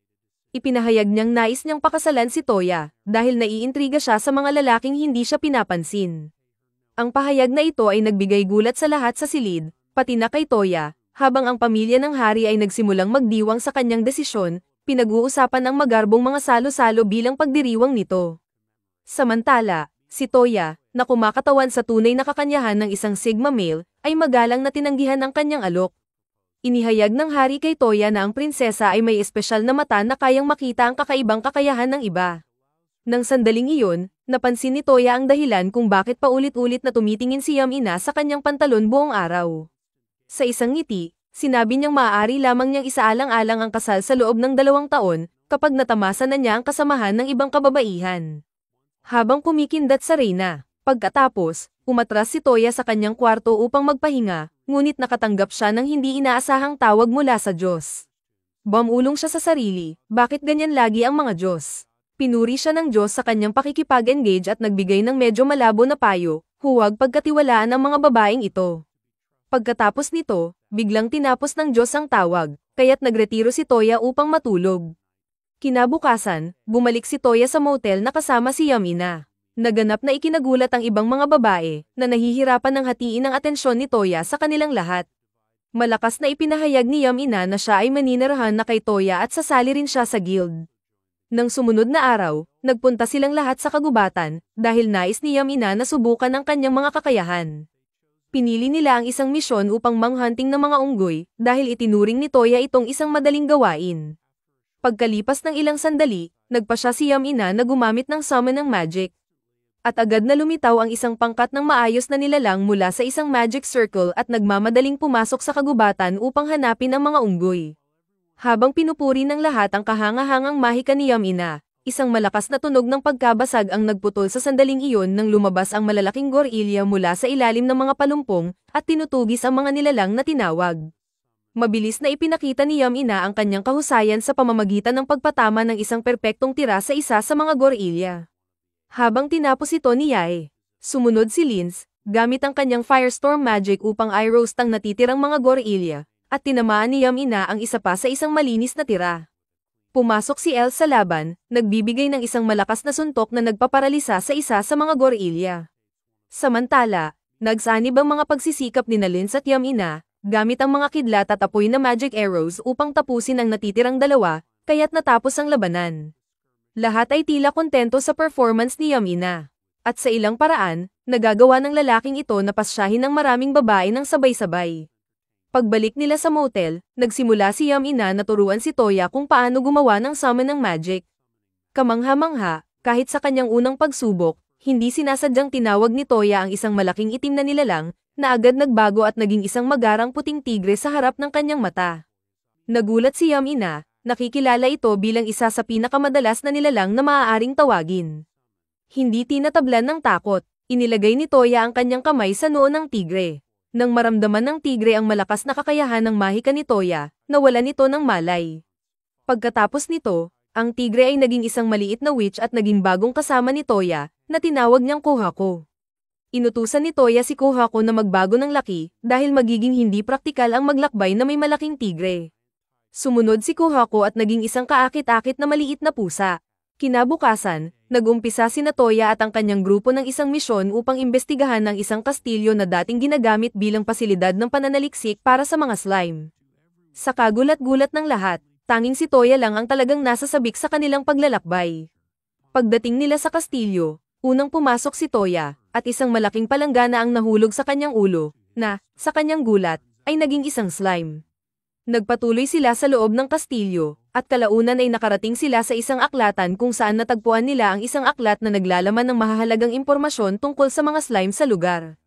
Ipinahayag niyang nais niyang pakasalan si Toya, dahil naiintriga siya sa mga lalaking hindi siya pinapansin. Ang pahayag na ito ay nagbigay gulat sa lahat sa silid, pati na kay Toya, habang ang pamilya ng hari ay nagsimulang magdiwang sa kanyang desisyon, pinag-uusapan ang magarbong mga salo-salo bilang pagdiriwang nito. Samantala, si Toya, na kumakatawan sa tunay na kakanyahan ng isang Sigma male, ay magalang na tinanggihan ang kanyang alok. Inihayag ng hari kay Toya na ang prinsesa ay may espesyal na mata na kayang makita ang kakaibang kakayahan ng iba. Nang sandaling iyon, napansin ni Toya ang dahilan kung bakit paulit-ulit na tumitingin si Yamina sa kanyang pantalon buong araw. Sa isang ngiti, sinabi niyang maaari lamang niyang isaalang-alang ang kasal sa loob ng 2 taon, kapag natamasa na niya ang kasamahan ng ibang kababaihan. Habang kumikindat sa reyna, pagkatapos, umatras si Toya sa kanyang kwarto upang magpahinga, ngunit nakatanggap siya ng hindi inaasahang tawag mula sa Diyos. Bumulong siya sa sarili, bakit ganyan lagi ang mga Diyos? Pinuri siya ng Diyos sa kanyang pakikipag-engage at nagbigay ng medyo malabo na payo, huwag pagkatiwalaan ang mga babaeng ito. Pagkatapos nito, biglang tinapos ng Diyos ang tawag, kaya't nagretiro si Toya upang matulog. Kinabukasan, bumalik si Toya sa motel na kasama si Yamina. Naganap na ikinagulat ang ibang mga babae, na nahihirapan ng hatiin ang atensyon ni Toya sa kanilang lahat. Malakas na ipinahayag ni Yamina na siya ay maninirahan na kay Toya at sasali rin siya sa guild. Nang sumunod na araw, nagpunta silang lahat sa kagubatan, dahil nais ni Yamina na subukan ang kanyang mga kakayahan. Pinili nila ang isang misyon upang manghunting ng mga unggoy, dahil itinuring ni Toya itong isang madaling gawain. Pagkalipas ng ilang sandali, nagpasya si Yamina na gumamit ng summon ng magic. At agad na lumitaw ang isang pangkat ng maayos na nilalang mula sa isang magic circle at nagmamadaling pumasok sa kagubatan upang hanapin ang mga unggoy. Habang pinupuri ng lahat ang kahanga-hangang mahika ni Yamina, isang malakas na tunog ng pagkabasag ang nagputol sa sandaling iyon nang lumabas ang malalaking gorilya mula sa ilalim ng mga palumpong at tinutugis ang mga nilalang na tinawag. Mabilis na ipinakita ni Yamina ang kanyang kahusayan sa pamamagitan ng pagpatama ng isang perpektong tira sa isa sa mga gorilya. Habang tinapos ito ni Yae, sumunod si Linz, gamit ang kanyang firestorm magic upang i-roast ang natitirang mga gorilya, at tinamaan ni Yamina ang isa pa sa isang malinis na tira. Pumasok si Els sa laban, nagbibigay ng isang malakas na suntok na nagpaparalisa sa isa sa mga gorilya. Samantala, nagsanib ang mga pagsisikap ni Linz at Yamina, gamit ang mga kidlat at apoy na magic arrows upang tapusin ang natitirang dalawa, kaya't natapos ang labanan. Lahat ay tila kontento sa performance ni Yamina. At sa ilang paraan, nagagawa ng lalaking ito na pasyahin ng maraming babae ng sabay-sabay. Pagbalik nila sa motel, nagsimula si Yamina na turuan si Toya kung paano gumawa ng summon ng magic. Kamangha-mangha, kahit sa kanyang unang pagsubok, hindi sinasadyang tinawag ni Toya ang isang malaking itim na nilalang, na agad nagbago at naging isang magarang puting tigre sa harap ng kanyang mata. Nagulat si Yamina, nakikilala ito bilang isa sa pinakamadalas na nilalang na maaaring tawagin. Hindi tinatablan ng takot, inilagay ni Toya ang kanyang kamay sa noo ng tigre. Nang maramdaman ng tigre ang malakas na kakayahan ng mahika ni Toya, nawalan ito ng malay. Pagkatapos nito, ang tigre ay naging isang maliit na witch at naging bagong kasama ni Toya, na tinawag niyang Kohako. Inutusan ni Toya si Kohako na magbago ng laki, dahil magiging hindi praktikal ang maglakbay na may malaking tigre. Sumunod si Kohako at naging isang kaakit-akit na maliit na pusa. Kinabukasan, nag-umpisa sina Toya at ang kanyang grupo ng isang misyon upang imbestigahan ang isang kastilyo na dating ginagamit bilang pasilidad ng pananaliksik para sa mga slime. Sa kagulat-gulat ng lahat, tanging si Toya lang ang talagang nasasabik sa kanilang paglalakbay. Pagdating nila sa kastilyo, unang pumasok si Toya, at isang malaking palanggana ang nahulog sa kanyang ulo, na, sa kanyang gulat, ay naging isang slime. Nagpatuloy sila sa loob ng kastilyo, at kalaunan ay nakarating sila sa isang aklatan kung saan natagpuan nila ang isang aklat na naglalaman ng mahahalagang impormasyon tungkol sa mga slime sa lugar.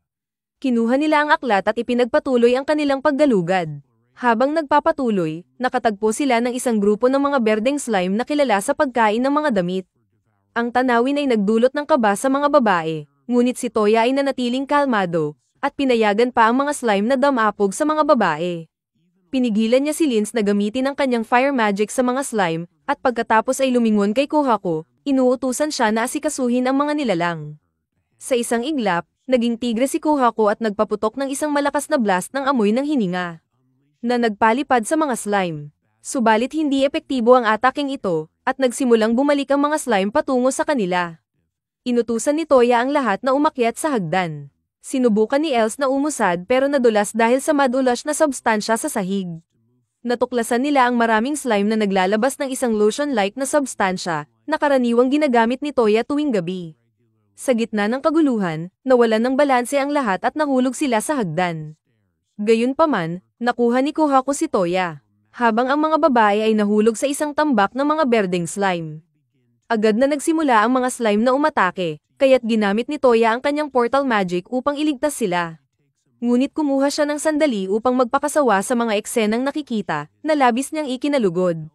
Kinuha nila ang aklat at ipinagpatuloy ang kanilang paggalugad. Habang nagpapatuloy, nakatagpo sila ng isang grupo ng mga berdeng slime na kilala sa pagkain ng mga damit. Ang tanawin ay nagdulot ng kaba sa mga babae, ngunit si Toya ay nanatiling kalmado, at pinayagan pa ang mga slime na damapog sa mga babae. Pinigilan niya si Linz na gamitin ang kanyang fire magic sa mga slime, at pagkatapos ay lumingon kay Kohako, inuutusan siya na asikasuhin ang mga nilalang. Sa isang iglap, naging tigre si Kohako at nagpaputok ng isang malakas na blast ng amoy ng hininga, na nagpalipad sa mga slime. Subalit hindi epektibo ang ataking ito, at nagsimulang bumalik ang mga slime patungo sa kanila. Inutusan ni Toya ang lahat na umakyat sa hagdan. Sinubukan ni Els na umusad pero nadulas dahil sa madulas na substansya sa sahig. Natuklasan nila ang maraming slime na naglalabas ng isang lotion-like na substansya, na karaniwang ginagamit ni Toya tuwing gabi. Sa gitna ng kaguluhan, nawalan ng balanse ang lahat at nahulog sila sa hagdan. Gayunpaman, nakuha ni Kohako si Toya, habang ang mga babae ay nahulog sa isang tambak ng mga berdeng slime. Agad na nagsimula ang mga slime na umatake, kaya't ginamit ni Toya ang kanyang portal magic upang iligtas sila. Ngunit kumuha siya ng sandali upang magpakasawa sa mga eksenang nakikita, na labis niyang ikinalugod.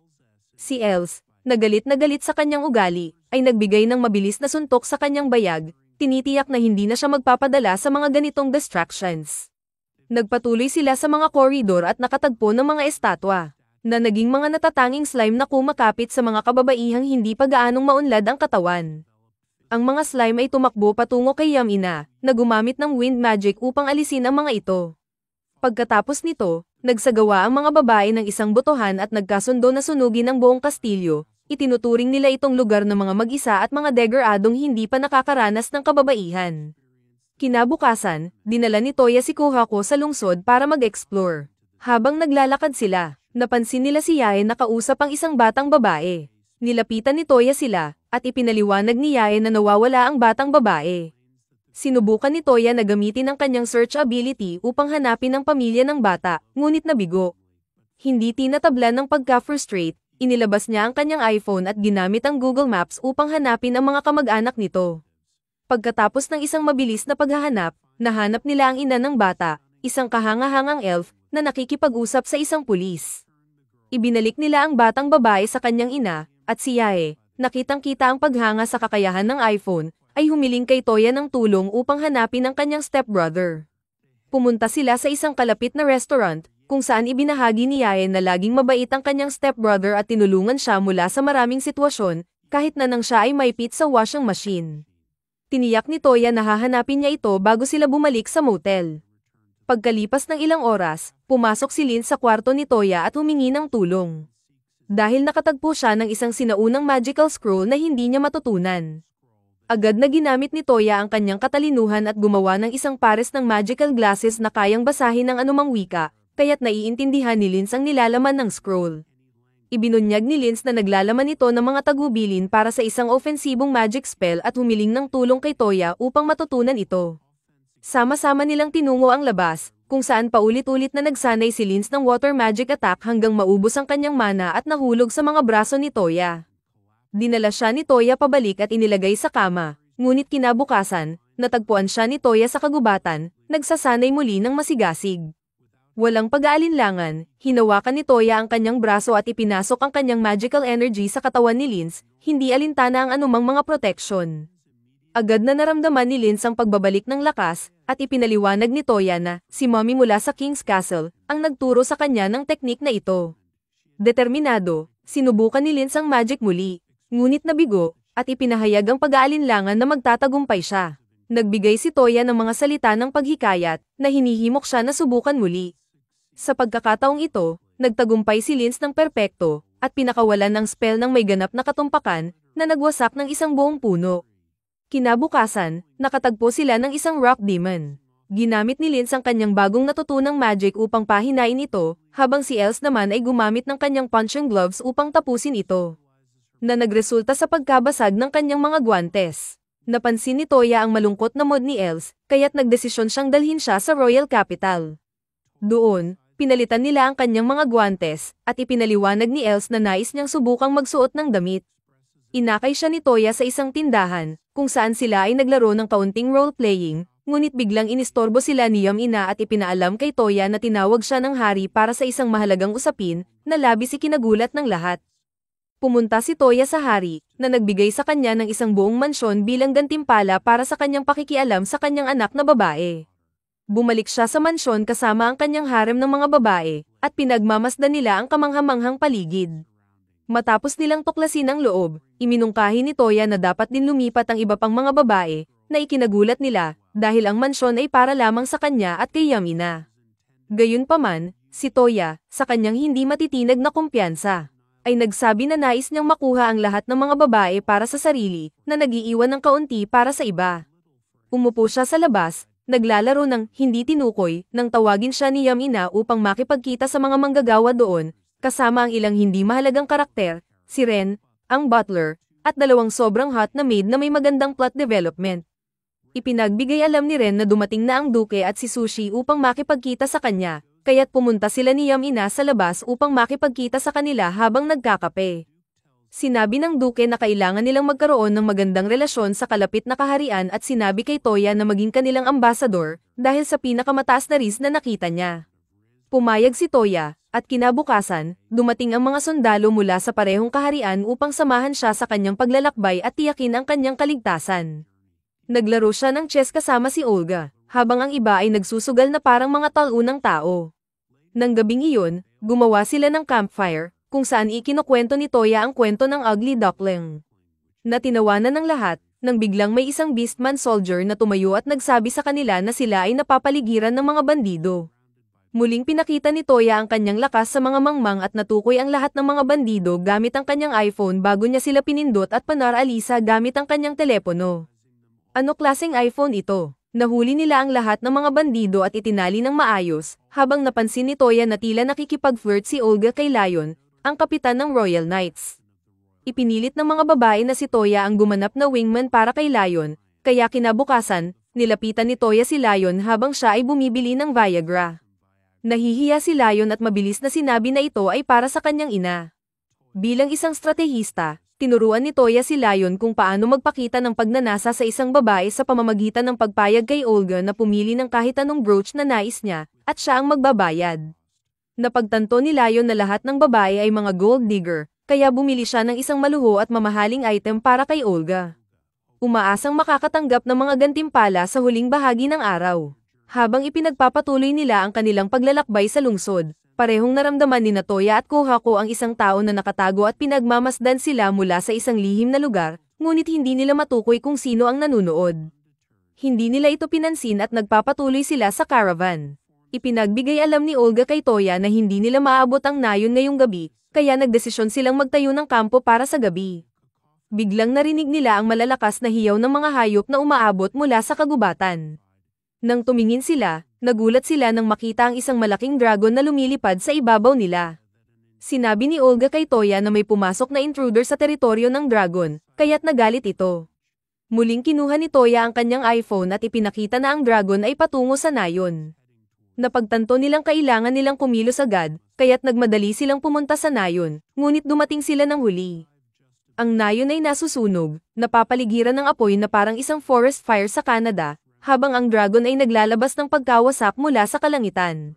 Si Els, na galit sa kanyang ugali, ay nagbigay ng mabilis na suntok sa kanyang bayag, tinitiyak na hindi na siya magpapadala sa mga ganitong distractions. Nagpatuloy sila sa mga koridor at nakatagpo ng mga estatwa, na naging mga natatanging slime na kumakapit sa mga kababaihang hindi pa gaanong maunlad ang katawan. Ang mga slime ay tumakbo patungo kay Yamina, na gumamit ng wind magic upang alisin ang mga ito. Pagkatapos nito, nagsagawa ang mga babae ng isang botohan at nagkasundo na sunugin ang buong kastilyo. Itinuturing nila itong lugar ng mga mag-isa at mga degeradong hindi pa nakakaranas ng kababaihan. Kinabukasan, dinala ni Toya si Kohako sa lungsod para mag-explore. Habang naglalakad sila, napansin nila si Yae na kausap ang isang batang babae. Nilapitan ni Toya sila, at ipinaliwanag ni Yae na nawawala ang batang babae. Sinubukan ni Toya na gamitin ang kanyang search ability upang hanapin ang pamilya ng bata, ngunit nabigo. Hindi tinatablan ng pagka-frustrate, inilabas niya ang kanyang iPhone at ginamit ang Google Maps upang hanapin ang mga kamag-anak nito. Pagkatapos ng isang mabilis na paghahanap, nahanap nila ang ina ng bata, isang kahanga-hangang elf, na nakikipag-usap sa isang pulis. Ibinalik nila ang batang babae sa kanyang ina, at si Yae, nakitang-kita ang paghanga sa kakayahan ng iPhone, ay humiling kay Toya ng tulong upang hanapin ang kanyang stepbrother. Pumunta sila sa isang kalapit na restaurant, kung saan ibinahagi ni Yae na laging mabait ang kanyang stepbrother at tinulungan siya mula sa maraming sitwasyon, kahit na nang siya ay maipit sa washing machine. Tiniyak ni Toya na hahanapin niya ito bago sila bumalik sa motel. Pagkalipas ng ilang oras, pumasok si Linz sa kwarto ni Toya at humingi ng tulong. dahil nakatagpo siya ng isang sinaunang magical scroll na hindi niya matutunan. Agad na ginamit ni Toya ang kanyang katalinuhan at gumawa ng isang pares ng magical glasses na kayang basahin ng anumang wika, kaya't naiintindihan ni Linz ang nilalaman ng scroll. Ibinunyag ni Linz na naglalaman ito ng mga tagubilin para sa isang ofensibong magic spell at humiling ng tulong kay Toya upang matutunan ito. Sama-sama nilang tinungo ang labas, kung saan paulit-ulit na nagsanay si Linz ng water magic attack hanggang maubos ang kanyang mana at nahulog sa mga braso ni Toya. Dinala siya ni Toya pabalik at inilagay sa kama, ngunit kinabukasan, natagpuan siya ni Toya sa kagubatan, nagsasanay muli ng masigasig. Walang pag-aalinlangan, hinawakan ni Toya ang kanyang braso at ipinasok ang kanyang magical energy sa katawan ni Linz, hindi alintana ang anumang mga protection. Agad na naramdaman ni Linz ang pagbabalik ng lakas, at ipinaliwanag ni Toya na si Mommy mula sa King's Castle ang nagturo sa kanya ng teknik na ito. Determinado, sinubukan ni Linz ang magic muli, ngunit nabigo, at ipinahayag ang pag-aalinlangan na magtatagumpay siya. Nagbigay si Toya ng mga salita ng paghikayat na hinihimok siya na subukan muli. Sa pagkakataong ito, nagtagumpay si Linz ng perpekto, at pinakawalan ng spell ng may ganap na katumpakan, na nagwasak ng isang buong puno. Kinabukasan, nakatagpo sila ng isang rock demon. Ginamit ni Linz ang kanyang bagong natutunang magic upang pahinain ito, habang si Els naman ay gumamit ng kanyang punching gloves upang tapusin ito. Na nagresulta sa pagkabasag ng kanyang mga guwantes. Napansin ni Toya ang malungkot na mood ni Els, kaya't nagdesisyon siyang dalhin siya sa Royal Capital. Doon, pinalitan nila ang kanyang mga guwantes, at ipinaliwanag ni Els na nais niyang subukang magsuot ng damit. Inakay siya ni Toya sa isang tindahan, kung saan sila ay naglaro ng kaunting role-playing, ngunit biglang inistorbo sila ni Yamina at ipinaalam kay Toya na tinawag siya ng hari para sa isang mahalagang usapin, na labis ikinagulat ng lahat. Pumunta si Toya sa hari, na nagbigay sa kanya ng isang buong mansyon bilang gantimpala para sa kanyang pakikialam sa kanyang anak na babae. Bumalik siya sa mansyon kasama ang kanyang harem ng mga babae, at pinagmamasdan nila ang kamanghamanghang paligid. Matapos nilang tuklasin ang loob, iminungkahi ni Toya na dapat din lumipat ang iba pang mga babae, na ikinagulat nila, dahil ang mansyon ay para lamang sa kanya at kay Yamina. Gayunpaman, si Toya, sa kanyang hindi matitinag na kumpiyansa, ay nagsabi na nais niyang makuha ang lahat ng mga babae para sa sarili, na nag-iiwan ng kaunti para sa iba. Umupo siya sa labas, naglalaro ng hindi tinukoy, nang tawagin siya ni Yamina upang makipagkita sa mga manggagawa doon, kasama ang ilang hindi mahalagang karakter, si Ren, ang butler, at dalawang sobrang hot na maid na may magandang plot development. Ipinagbigay alam ni Ren na dumating na ang Duke at si Sushi upang makipagkita sa kanya, kaya't pumunta sila ni Yamina sa labas upang makipagkita sa kanila habang nagkakape. Sinabi ng Duke na kailangan nilang magkaroon ng magandang relasyon sa kalapit na kaharian at sinabi kay Toya na maging kanilang ambassador, dahil sa pinakamataas na risk na nakita niya. Pumayag si Toya, at kinabukasan, dumating ang mga sundalo mula sa parehong kaharian upang samahan siya sa kanyang paglalakbay at tiyakin ang kanyang kaligtasan. Naglaro siya ng chess kasama si Olga, habang ang iba ay nagsusugal na parang mga talunang tao. Nang gabing iyon, gumawa sila ng campfire, kung saan ikinukwento ni Toya ang kwento ng Ugly Duckling. Natinawanan ng lahat, nang biglang may isang beastman soldier na tumayo at nagsabi sa kanila na sila ay napapaligiran ng mga bandido. Muling pinakita ni Toya ang kanyang lakas sa mga mangmang at natukoy ang lahat ng mga bandido gamit ang kanyang iPhone bago niya sila pinindot at panaralisa gamit ang kanyang telepono. Ano klaseng iPhone ito? Nahuli nila ang lahat ng mga bandido at itinali ng maayos, habang napansin ni Toya na tila nakikipag-flirt si Olga kay Lion, ang kapitan ng Royal Knights. Ipinilit ng mga babae na si Toya ang gumanap na wingman para kay Lion, kaya kinabukasan, nilapitan ni Toya si Lion habang siya ay bumibili ng Viagra. Nahihiya si Lion at mabilis na sinabi na ito ay para sa kanyang ina. Bilang isang stratehista, tinuruan ni Toya si Lion kung paano magpakita ng pagnanasa sa isang babae sa pamamagitan ng pagpayag kay Olga na pumili ng kahit anong brooch na nais niya, at siya ang magbabayad. Napagtanto ni Lion na lahat ng babae ay mga gold digger, kaya bumili siya ng isang maluho at mamahaling item para kay Olga. Umaasang makakatanggap ng mga gantimpala sa huling bahagi ng araw. Habang ipinagpapatuloy nila ang kanilang paglalakbay sa lungsod, parehong naramdaman ni Toya at Kohako ang isang tao na nakatago at pinagmamasdan sila mula sa isang lihim na lugar, ngunit hindi nila matukoy kung sino ang nanunood. Hindi nila ito pinansin at nagpapatuloy sila sa caravan. Ipinagbigay alam ni Olga kay Toya na hindi nila maabot ang nayon ngayong gabi, kaya nagdesisyon silang magtayo ng kampo para sa gabi. Biglang narinig nila ang malalakas na hiyaw ng mga hayop na umaabot mula sa kagubatan. Nang tumingin sila, nagulat sila nang makita ang isang malaking dragon na lumilipad sa ibabaw nila. Sinabi ni Olga kay Toya na may pumasok na intruder sa teritoryo ng dragon, kaya't nagalit ito. Muling kinuha ni Toya ang kanyang iPhone at ipinakita na ang dragon ay patungo sa nayon. Napagtanto nilang kailangan nilang kumilos agad, kaya't nagmadali silang pumunta sa nayon, ngunit dumating sila ng huli. Ang nayon ay nasusunog, napapaligiran ng apoy na parang isang forest fire sa Canada, habang ang dragon ay naglalabas ng pagkawasak mula sa kalangitan.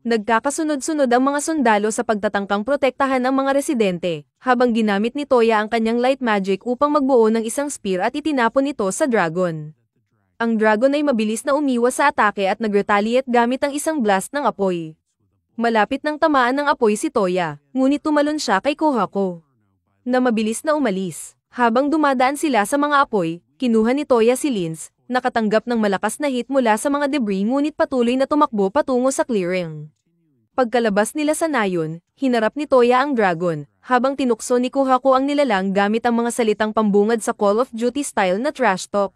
Nagkakasunod-sunod ang mga sundalo sa pagtatangkang protektahan ang mga residente, habang ginamit ni Toya ang kanyang light magic upang magbuo ng isang spear at itinapon ito sa dragon. Ang dragon ay mabilis na umiwas sa atake at nag-retaliate gamit ang isang blast ng apoy. Malapit nang tamaan ng apoy si Toya, ngunit tumalon siya kay Kohako, na mabilis na umalis. Habang dumadaan sila sa mga apoy, kinuha ni Toya si Linz, nakatanggap ng malakas na hit mula sa mga debris ngunit patuloy na tumakbo patungo sa clearing. Pagkalabas nila sa nayon, hinarap ni Toya ang dragon, habang tinukso ni Kohako ang nilalang gamit ang mga salitang pambungad sa Call of Duty style na trash talk.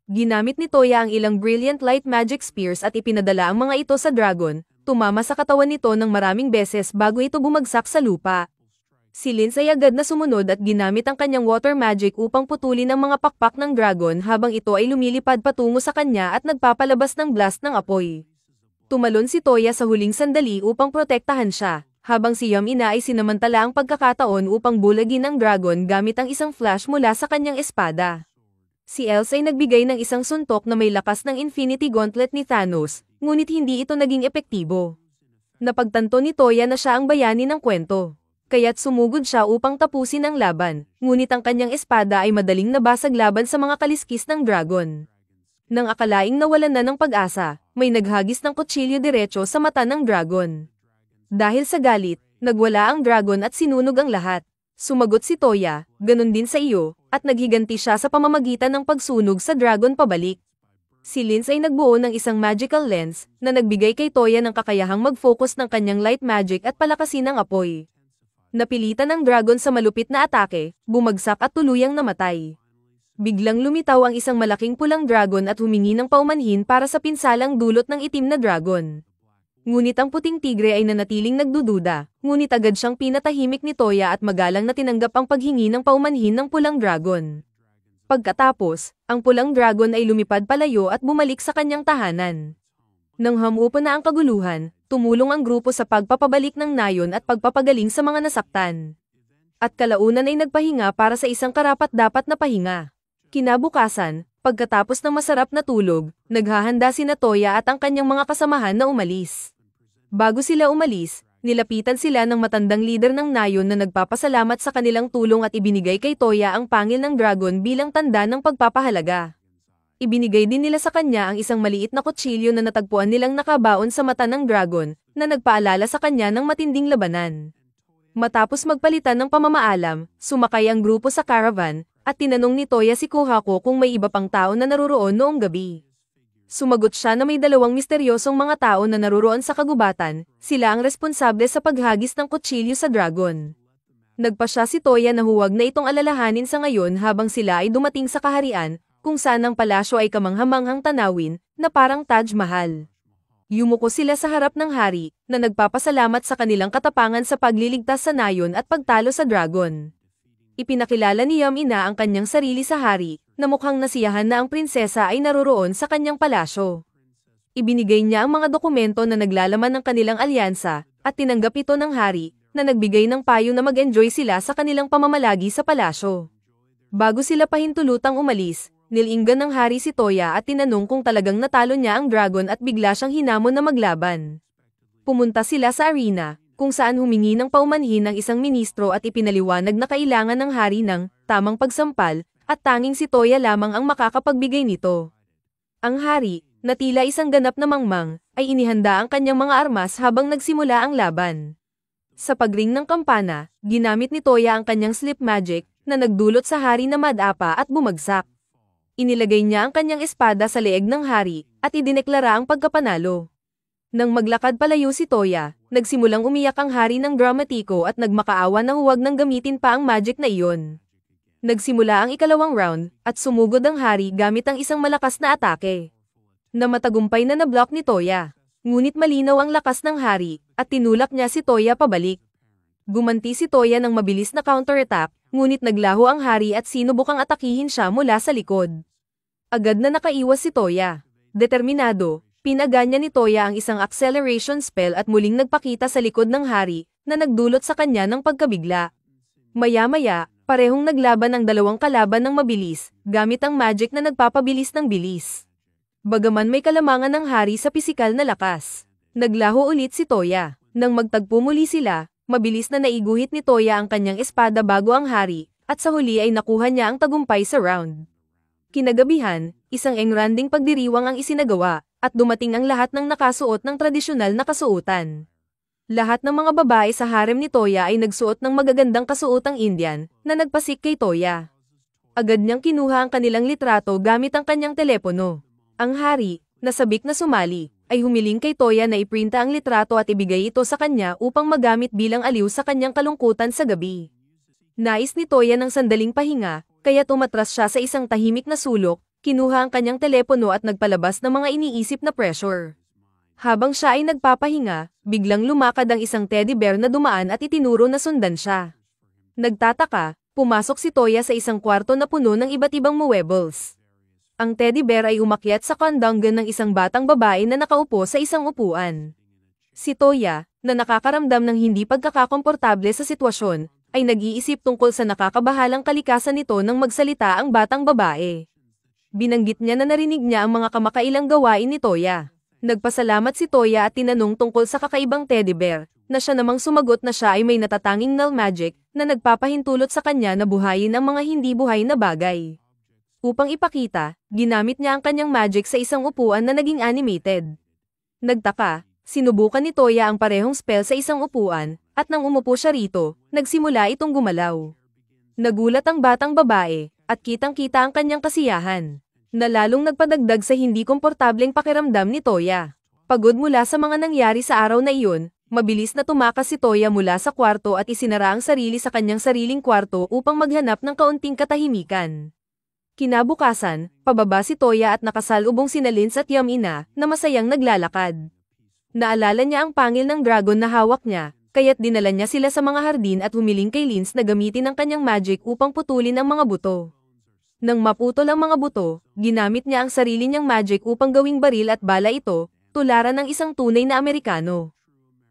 Ginamit ni Toya ang ilang brilliant light magic spears at ipinadala ang mga ito sa dragon, tumama sa katawan nito ng maraming beses bago ito bumagsak sa lupa. Si Linz ay agad na sumunod at ginamit ang kanyang water magic upang putulin ang mga pakpak ng dragon habang ito ay lumilipad patungo sa kanya at nagpapalabas ng blast ng apoy. Tumalon si Toya sa huling sandali upang protektahan siya, habang si Yamina ay sinamantala ang pagkakataon upang bulagin ang dragon gamit ang isang flash mula sa kanyang espada. Si Elsa ay nagbigay ng isang suntok na may lakas ng Infinity Gauntlet ni Thanos, ngunit hindi ito naging epektibo. Napagtanto ni Toya na siya ang bayani ng kwento, kaya't sumugod siya upang tapusin ang laban, ngunit ang kanyang espada ay madaling nabasag laban sa mga kaliskis ng dragon. Nang akalaing nawalan na ng pag-asa, may naghagis ng kutsilyo diretso sa mata ng dragon. Dahil sa galit, nagwala ang dragon at sinunog ang lahat. Sumagot si Toya, ganun din sa iyo, at naghiganti siya sa pamamagitan ng pagsunog sa dragon pabalik. Si Linz ay nagbuo ng isang magical lens, na nagbigay kay Toya ng kakayahang mag-focus ng kanyang light magic at palakasin ang apoy. Napilitan ng dragon sa malupit na atake, bumagsak at tuluyang namatay. Biglang lumitaw ang isang malaking pulang dragon at humingi ng paumanhin para sa pinsalang dulot ng itim na dragon. Ngunit ang puting tigre ay nanatiling nagdududa, ngunit agad siyang pinatahimik ni Toya at magalang na tinanggap ang paghingi ng paumanhin ng pulang dragon. Pagkatapos, ang pulang dragon ay lumipad palayo at bumalik sa kanyang tahanan. Nang hamupa na ang kaguluhan, tumulong ang grupo sa pagpapabalik ng nayon at pagpapagaling sa mga nasaktan. At kalaunan ay nagpahinga para sa isang karapat-dapat na pahinga. Kinabukasan, pagkatapos ng masarap na tulog, naghahanda sina Toya at ang kanyang mga kasamahan na umalis. Bago sila umalis, nilapitan sila ng matandang leader ng nayon na nagpapasalamat sa kanilang tulong at ibinigay kay Toya ang pangil ng dragon bilang tanda ng pagpapahalaga. Ibinigay din nila sa kanya ang isang maliit na kutsilyo na natagpuan nilang nakabaon sa mata ng dragon, na nagpaalala sa kanya ng matinding labanan. Matapos magpalitan ng pamamaalam, sumakay ang grupo sa caravan, at tinanong ni Toya si Kohako kung may iba pang tao na naruroon noong gabi. Sumagot siya na may dalawang misteryosong mga tao na naruroon sa kagubatan, sila ang responsable sa paghagis ng kutsilyo sa dragon. Nagpasya si Toya na huwag na itong alalahanin sa ngayon habang sila ay dumating sa kaharian, kung saan ang palasyo ay kamanghamanghang tanawin, na parang Taj Mahal. Yumuko sila sa harap ng hari, na nagpapasalamat sa kanilang katapangan sa pagliligtas sa nayon at pagtalo sa dragon. Ipinakilala ni Yamina ang kanyang sarili sa hari, na mukhang nasiyahan na ang prinsesa ay naruroon sa kanyang palasyo. Ibinigay niya ang mga dokumento na naglalaman ng kanilang alyansa, at tinanggap ito ng hari, na nagbigay ng payo na mag-enjoy sila sa kanilang pamamalagi sa palasyo. Bago sila pahintulutang umalis, nilinggan ng hari si Toya at tinanong kung talagang natalo niya ang dragon at bigla siyang hinamon na maglaban. Pumunta sila sa arena, kung saan humingi ng paumanhin ng isang ministro at ipinaliwanag na kailangan ng hari ng tamang pagsampal, at tanging si Toya lamang ang makakapagbigay nito. Ang hari, na tila isang ganap na mangmang, ay inihanda ang kanyang mga armas habang nagsimula ang laban. Sa pagring ng kampana, ginamit ni Toya ang kanyang sleep magic, na nagdulot sa hari na madapa at bumagsak. Inilagay niya ang kanyang espada sa leeg ng hari, at idineklara ang pagkapanalo. Nang maglakad palayo si Toya, nagsimulang umiyak ang hari ng dramatiko at nagmakaawa na huwag nang gamitin pa ang magic na iyon. Nagsimula ang ikalawang round, at sumugod ang hari gamit ang isang malakas na atake. Na matagumpay na nablock ni Toya. Ngunit malinaw ang lakas ng hari, at tinulak niya si Toya pabalik. Gumanti si Toya ng mabilis na counterattack, ngunit naglaho ang hari at sinubukang atakihin siya mula sa likod. Agad na nakaiwas si Toya. Determinado, pinaganya ni Toya ang isang acceleration spell at muling nagpakita sa likod ng hari, na nagdulot sa kanya ng pagkabigla. Maya-maya, parehong naglaban ang dalawang kalaban ng mabilis, gamit ang magic na nagpapabilis ng bilis. Bagaman may kalamangan ng hari sa pisikal na lakas, naglaho ulit si Toya. Nang magtagpo muli sila, mabilis na naiguhit ni Toya ang kanyang espada bago ang hari, at sa huli ay nakuha niya ang tagumpay sa round. Kinagabihan, isang engranding pagdiriwang ang isinagawa, at dumating ang lahat ng nakasuot ng tradisyonal na kasuotan. Lahat ng mga babae sa harem ni Toya ay nagsuot ng magagandang kasuotang Indian, na nagpasik kay Toya. Agad niyang kinuha ang kanilang litrato gamit ang kanyang telepono. Ang hari, na sabik na sumali, ay humiling kay Toya na iprinta ang litrato at ibigay ito sa kanya upang magamit bilang aliw sa kanyang kalungkutan sa gabi. Nais ni Toya ng sandaling pahinga, kaya tumatras siya sa isang tahimik na sulok, kinuha ang kanyang telepono at nagpalabas ng mga iniisip na pressure. Habang siya ay nagpapahinga, biglang lumakad ang isang teddy bear na dumaan at itinuro na sundan siya. Nagtataka, pumasok si Toya sa isang kwarto na puno ng iba't ibang muebles. Ang teddy bear ay umakyat sa kandanggan ng isang batang babae na nakaupo sa isang upuan. Si Toya, na nakakaramdam ng hindi pagkakakomportable sa sitwasyon, ay nag-iisip tungkol sa nakakabahalang kalikasan nito nang magsalita ang batang babae. Binanggit niya na narinig niya ang mga kamakailang gawain ni Toya. Nagpasalamat si Toya at tinanong tungkol sa kakaibang teddy bear, na siya namang sumagot na siya ay may natatanging null magic, na nagpapahintulot sa kanya na buhayin ang mga hindi buhay na bagay. Upang ipakita, ginamit niya ang kanyang magic sa isang upuan na naging animated. Nagtaka, sinubukan ni Toya ang parehong spell sa isang upuan, at nang umupo siya rito, nagsimula itong gumalaw. Nagulat ang batang babae, at kitang-kita ang kanyang kasiyahan, na lalong nagpadagdag sa hindi komportableng pakiramdam ni Toya. Pagod mula sa mga nangyari sa araw na iyon, mabilis na tumakas si Toya mula sa kwarto at isinara ang sarili sa kanyang sariling kwarto upang maghanap ng kaunting katahimikan. Kinabukasan, pababa si Toya at nakasalubong sina Linz at Yamina, na masayang naglalakad. Naalala niya ang pangil ng dragon na hawak niya, kaya't dinala niya sila sa mga hardin at humiling kay Linz na gamitin ang kanyang magic upang putulin ang mga buto. Nang maputol ang mga buto, ginamit niya ang sarili niyang magic upang gawing baril at bala ito, tularan ng isang tunay na Amerikano.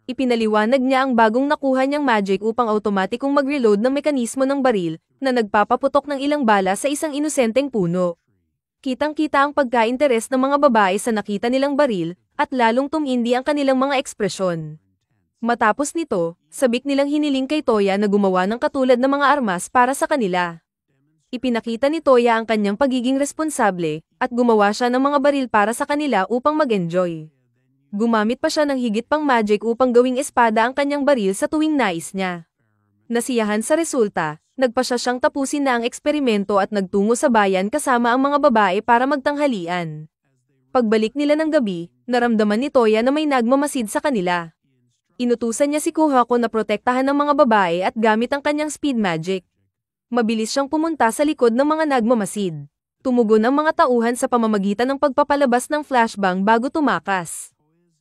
Ipinaliwanag niya ang bagong nakuha niyang magic upang automatikong mag-reload ng mekanismo ng baril, na nagpapaputok ng ilang bala sa isang inosenteng puno. Kitang-kita ang pagka-interes ng mga babae sa nakita nilang baril, at lalong tumindi ang kanilang mga ekspresyon. Matapos nito, sabik nilang hiniling kay Toya na gumawa ng katulad ng mga armas para sa kanila. Ipinakita ni Toya ang kanyang pagiging responsable, at gumawa siya ng mga baril para sa kanila upang mag-enjoy. Gumamit pa siya ng higit pang magic upang gawing espada ang kanyang baril sa tuwing nais niya. Nasiyahan sa resulta, nagpa siya siyang tapusin na ang eksperimento at nagtungo sa bayan kasama ang mga babae para magtanghalian. Pagbalik nila ng gabi, naramdaman ni Toya na may nagmamasid sa kanila. Inutusan niya si Kuhako na protektahan ng mga babae at gamit ang kanyang speed magic. Mabilis siyang pumunta sa likod ng mga nagmamasid. Tumugon ang mga tauhan sa pamamagitan ng pagpapalabas ng flashbang bago tumakas.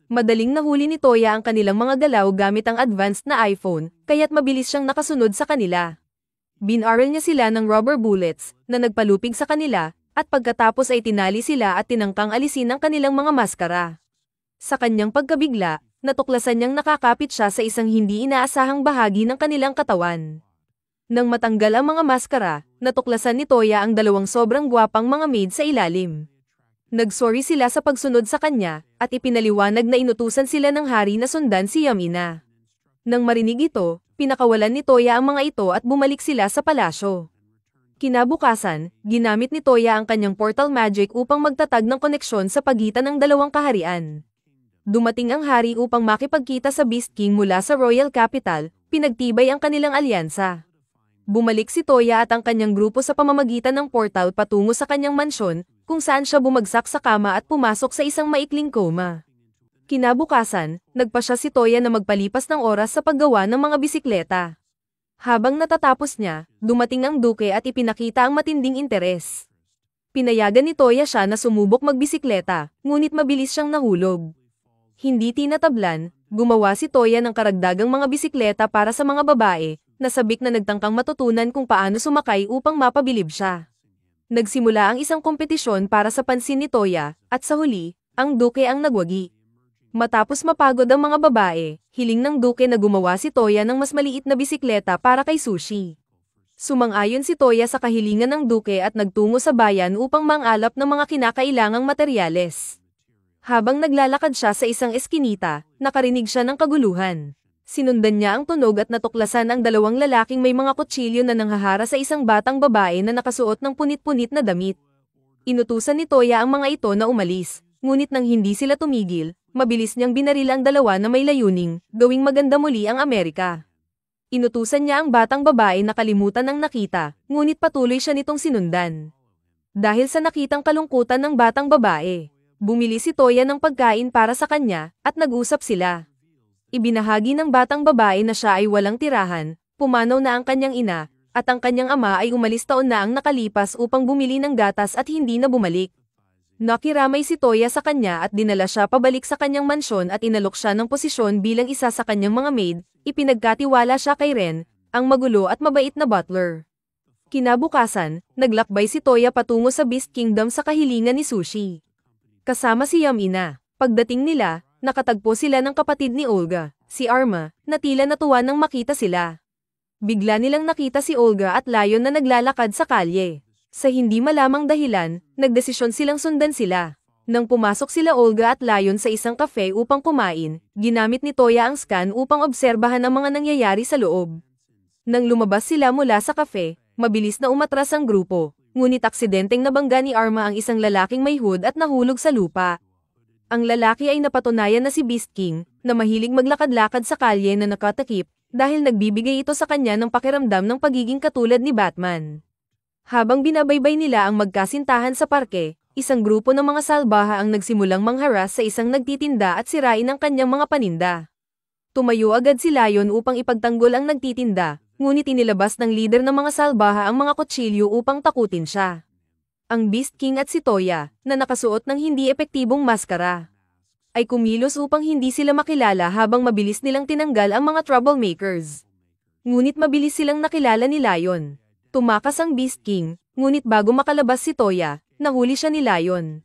Madaling nahuli ni Toya ang kanilang mga galaw gamit ang advanced na iPhone, kaya't mabilis siyang nakasunod sa kanila. Binaral niya sila ng rubber bullets, na nagpalupig sa kanila, at pagkatapos ay tinali sila at tinangkang alisin ang kanilang mga maskara. Sa kanyang pagkabigla, natuklasan niyang nakakapit siya sa isang hindi inaasahang bahagi ng kanilang katawan. Nang matanggal ang mga maskara, natuklasan ni Toya ang dalawang sobrang gwapang mga maid sa ilalim. Nagsorry sila sa pagsunod sa kanya, at ipinaliwanag na inutusan sila ng hari na sundan si Yamina. Nang marinig ito, pinakawalan ni Toya ang mga ito at bumalik sila sa palasyo. Kinabukasan, ginamit ni Toya ang kanyang portal magic upang magtatag ng koneksyon sa pagitan ng dalawang kaharian. Dumating ang hari upang makipagkita sa Beast King mula sa Royal Capital, pinagtibay ang kanilang alyansa. Bumalik si Toya at ang kanyang grupo sa pamamagitan ng portal patungo sa kanyang mansyon, kung saan siya bumagsak sa kama at pumasok sa isang maikling coma. Kinabukasan, nagpasya si Toya na magpalipas ng oras sa paggawa ng mga bisikleta. Habang natatapos niya, dumating ang duke at ipinakita ang matinding interes. Pinayagan ni Toya siya na sumubok magbisikleta, ngunit mabilis siyang nahulog. Hindi tinatablan, gumawa si Toya ng karagdagang mga bisikleta para sa mga babae, na sabik na nagtangkang matutunan kung paano sumakay upang mapabilib siya. Nagsimula ang isang kompetisyon para sa pansin ni Toya, at sa huli, ang duke ang nagwagi. Matapos mapagod ang mga babae, hiling ng duke na gumawa si Toya ng mas maliit na bisikleta para kay Sushi. Sumang-ayon si Toya sa kahilingan ng duke at nagtungo sa bayan upang mangalap ng mga kinakailangang materyales. Habang naglalakad siya sa isang eskinita, nakarinig siya ng kaguluhan. Sinundan niya ang tunog at natuklasan ang dalawang lalaking may mga kutsilyo na nanghahara sa isang batang babae na nakasuot ng punit-punit na damit. Inutusan ni Toya ang mga ito na umalis, ngunit nang hindi sila tumigil, mabilis niyang binaril ang dalawa na may layuning, gawing maganda muli ang Amerika. Inutusan niya ang batang babae na kalimutan ng nakita, ngunit patuloy siya nitong sinundan. Dahil sa nakitang kalungkutan ng batang babae, bumili si Toya ng pagkain para sa kanya, at nag-usap sila. Ibinahagi ng batang babae na siya ay walang tirahan, pumanaw na ang kanyang ina, at ang kanyang ama ay umalis taon na ang nakalipas upang bumili ng gatas at hindi na bumalik. Nakiramay si Toya sa kanya at dinala siya pabalik sa kanyang mansyon at inalok siya ng posisyon bilang isa sa kanyang mga maid, ipinagkatiwala siya kay Ren, ang magulo at mabait na butler. Kinabukasan, naglakbay si Toya patungo sa Beast Kingdom sa kahilingan ni Sushi. Kasama si Yamina. Pagdating nila, nakatagpo sila ng kapatid ni Olga, si Arma, na tila natuwa nang makita sila. Bigla nilang nakita si Olga at Lion na naglalakad sa kalye. Sa hindi malamang dahilan, nagdesisyon silang sundan sila. Nang pumasok sila Olga at Lion sa isang cafe upang kumain, ginamit ni Toya ang scan upang obserbahan ang mga nangyayari sa loob. Nang lumabas sila mula sa cafe, mabilis na umatras ang grupo. Ngunit aksidenteng nabangga ni Arma ang isang lalaking may hood at nahulog sa lupa. Ang lalaki ay napatunayan na si Beast King, na mahilig maglakad-lakad sa kalye na nakatakip, dahil nagbibigay ito sa kanya ng pakiramdam ng pagiging katulad ni Batman. Habang binabaybay nila ang magkasintahan sa parke, isang grupo ng mga salbaha ang nagsimulang mangharas sa isang nagtitinda at sirain ang kanyang mga paninda. Tumayo agad si Lion upang ipagtanggol ang nagtitinda, ngunit inilabas ng leader ng mga salbaha ang mga kutsilyo upang takutin siya. Ang Beast King at si Toya, na nakasuot ng hindi epektibong maskara, ay kumilos upang hindi sila makilala habang mabilis nilang tinanggal ang mga troublemakers. Ngunit mabilis silang nakilala ni Lion. Tumakas ang Beast King, ngunit bago makalabas si Toya, nahuli siya ni Lion.